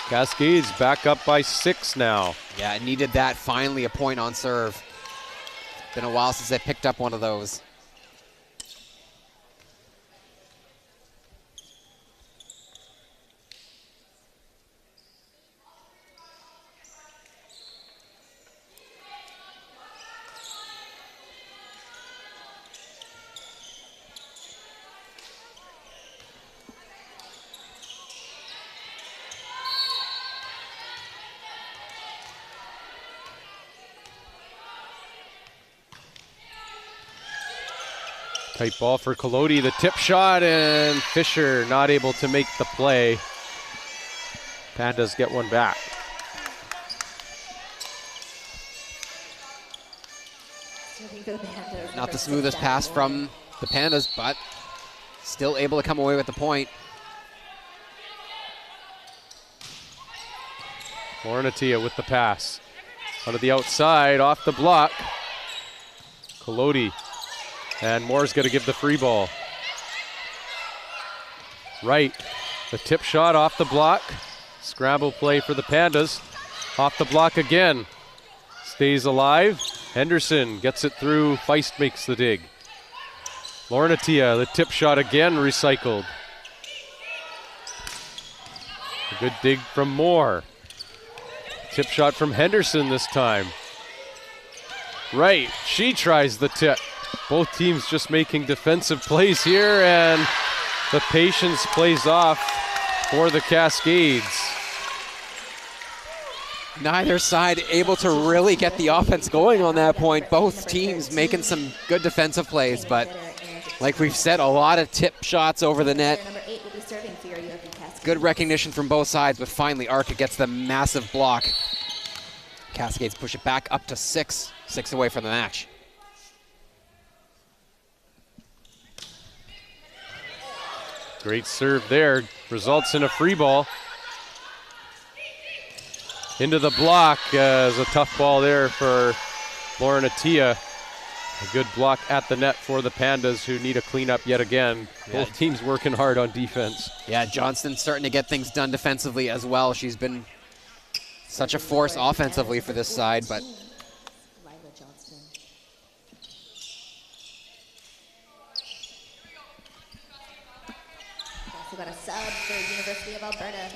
Cascades back up by 6 now. Yeah, it needed that. Finally a point on serve. Been a while since they picked up one of those. Tight ball for Collodi, the tip shot, and Fisher not able to make the play. Pandas get one back. Not the smoothest pass from the Pandas, but still able to come away with the point. Ornatia with the pass. Onto the outside, off the block. Collodi. And Moore's got to give the free ball. Right. The tip shot off the block. Scramble play for the Pandas. Off the block again. Stays alive. Henderson gets it through. Feist makes the dig. Lornatia, the tip shot again recycled. A good dig from Moore. Tip shot from Henderson this time. Right. She tries the tip. Both teams just making defensive plays here, and the patience plays off for the Cascades. Neither side able to really get the offense going on that point. Both teams making some good defensive plays, but like we've said, a lot of tip shots over the net. Good recognition from both sides, but finally Arca gets the massive block. Cascades push it back up to 6 away from the match. Great serve there, results in a free ball. Into the block is a tough ball there for Lauren Attia. A good block at the net for the Pandas, who need a cleanup yet again. Yeah. Both teams working hard on defense. Yeah, Johnston's starting to get things done defensively as well. She's been such a force offensively for this side, but got a sub for University of Alberta.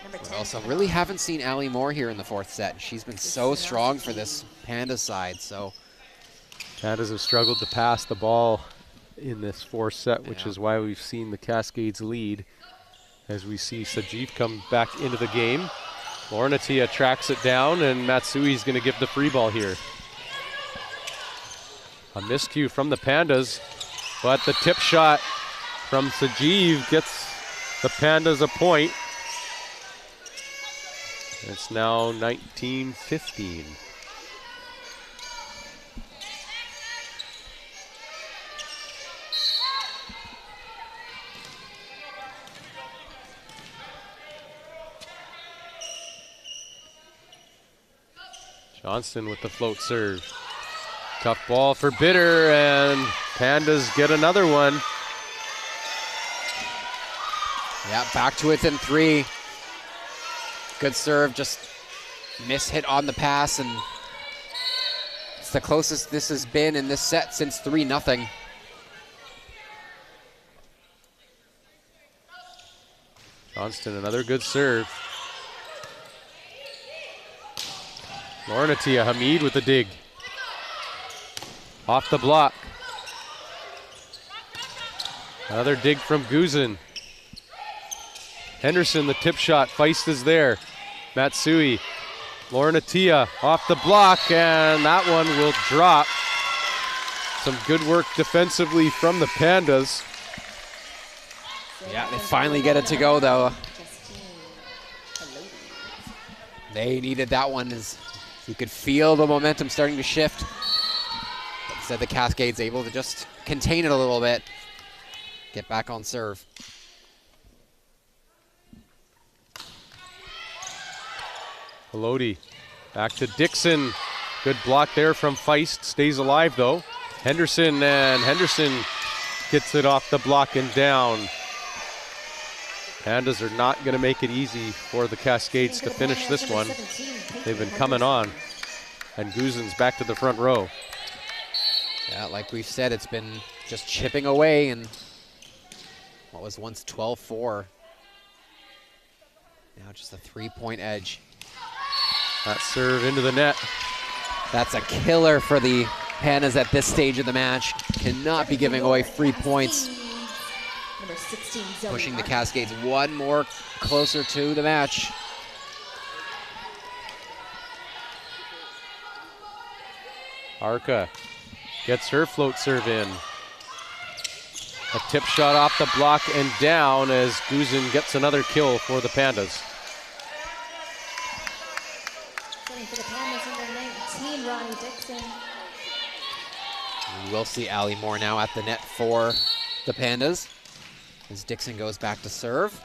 Number 10. also really haven't seen Allie Moore here in the fourth set. She's been so strong for this Panda side, so. Pandas have struggled to pass the ball in this fourth set, which is why we've seen the Cascades lead. As we see Sajeev come back into the game. Lauren Atia tracks it down, and Matsui's going to give the free ball here. A miscue from the Pandas, but the tip shot from Sajeev gets the Pandas a point. It's now 19-15. Johnston with the float serve. Tough ball for Bitter, and Pandas get another one. Yeah, back to within 3. Good serve, just hit on the pass, and it's the closest this has been in this set since 3-0. Johnston, another good serve. Lauren Atia, Hamid with the dig. Off the block. Another dig from Guzin. Henderson, the tip shot. Feist is there. Matsui. Lauren Atia off the block, and that one will drop. Some good work defensively from the Pandas. Yeah, they finally get it to go, though. They needed that one, as you could feel the momentum starting to shift. Instead, the Cascades able to just contain it a little bit. Get back on serve. Haloti back to Dixon. Good block there from Feist. Stays alive, though. Henderson, and Henderson gets it off the block and down. Pandas are not going to make it easy for the Cascades to finish this one. They've been coming on. And Guzin's back to the front row. Yeah, like we've said, it's been just chipping away, and what was once 12-4. Now just a 3-point edge. That serve into the net. That's a killer for the Pandas at this stage of the match. Cannot be giving away free points. Number 16, Zoe Pushing the Arca. Cascades one more closer to the match. Arca gets her float serve in. A tip shot off the block and down as Guzin gets another kill for the Pandas. Setting for the Pandas, number 19, Ronnie Dixon. We will see Allie Moore now at the net for the Pandas as Dixon goes back to serve.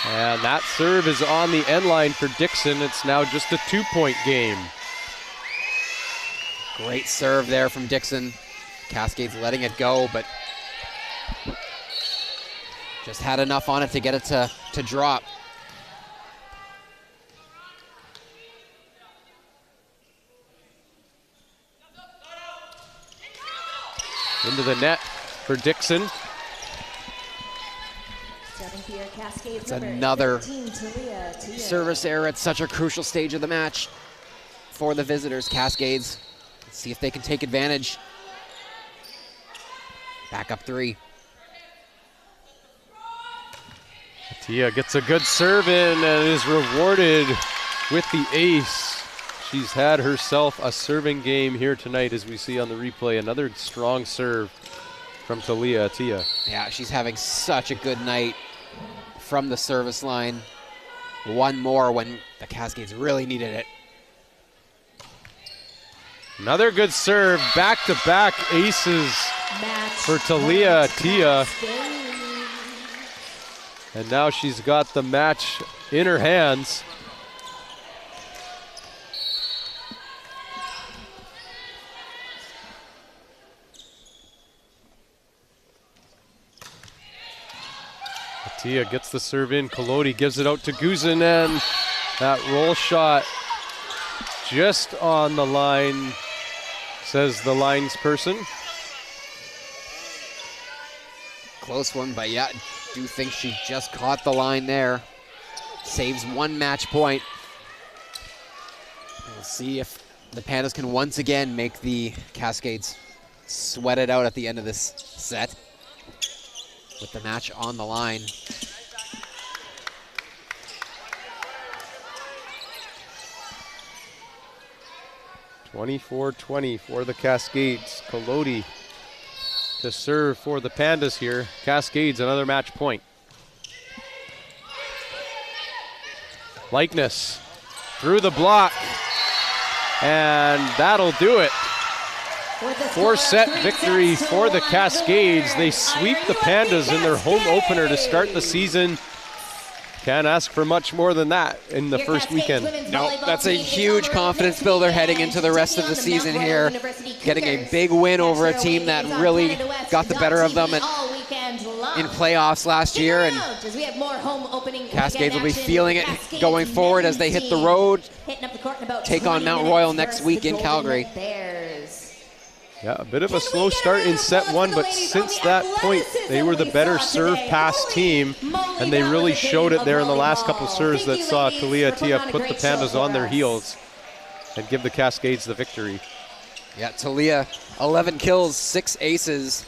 And that serve is on the end line for Dixon. It's now just a 2-point game. Great serve there from Dixon. Cascades letting it go, but just had enough on it to get it to drop. Into the net for Dixon. It's another service error at such a crucial stage of the match for the visitors, Cascades. Let's see if they can take advantage. Back up 3. Tia gets a good serve in and is rewarded with the ace. She's had herself a serving game here tonight, as we see on the replay. Another strong serve from Talia Tia. Yeah, she's having such a good night from the service line. One more when the Cascades really needed it. Another good serve, back-to-back aces for Talia Tia. And now she's got the match in her hands. Tia gets the serve in. Kolodi gives it out to Guzin, and that roll shot just on the line, says the lines person. Close one, but yeah, do think she just caught the line there. Saves 1 match point. We'll see if the Pandas can once again make the Cascades sweat it out at the end of this set with the match on the line. (24-20) for the Cascades. Collodi to serve for the Pandas here. Cascades, another match point. Likeness through the block, and that'll do it. 4-set victory for the Cascades. They sweep the Pandas in their home opener to start the season. Can't ask for much more than that in the first weekend. No, that's a huge confidence builder heading into the rest of the season here. Getting a big win over a team that really got the better of them in playoffs last year. And Cascades will be feeling it going forward as they hit the road. Take on Mount Royal next week in Calgary. Yeah, a bit of a slow start in set one, but since that point, they were the better serve pass team, and they really showed it there in the last couple serves that saw Talia Tia put the Pandas on their heels and give the Cascades the victory. Yeah, Talia, 11 kills, 6 aces,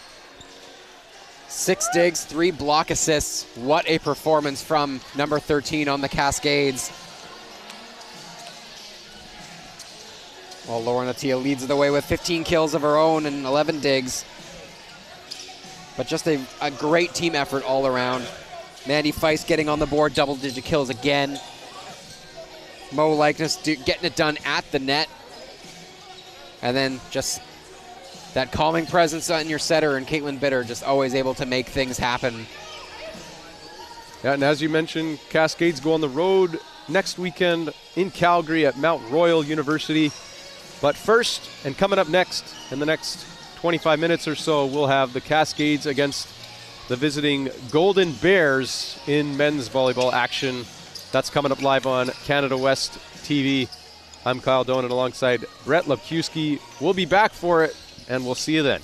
6 digs, 3 block assists. What a performance from number 13 on the Cascades. Well, Lauren Atia leads the way with 15 kills of her own and 11 digs. But just a great team effort all around. Mandy Feist getting on the board, double-digit kills again. Mo Likeness getting it done at the net. And then just that calming presence on your setter, and Caitlin Bitter just always able to make things happen. Yeah, and as you mentioned, Cascades go on the road next weekend in Calgary at Mount Royal University. But first, and coming up next, in the next 25 minutes or so, we'll have the Cascades against the visiting Golden Bears in men's volleyball action. That's coming up live on Canada West TV. I'm Kyle Donan alongside Brett Lepkowski. We'll be back for it, and we'll see you then.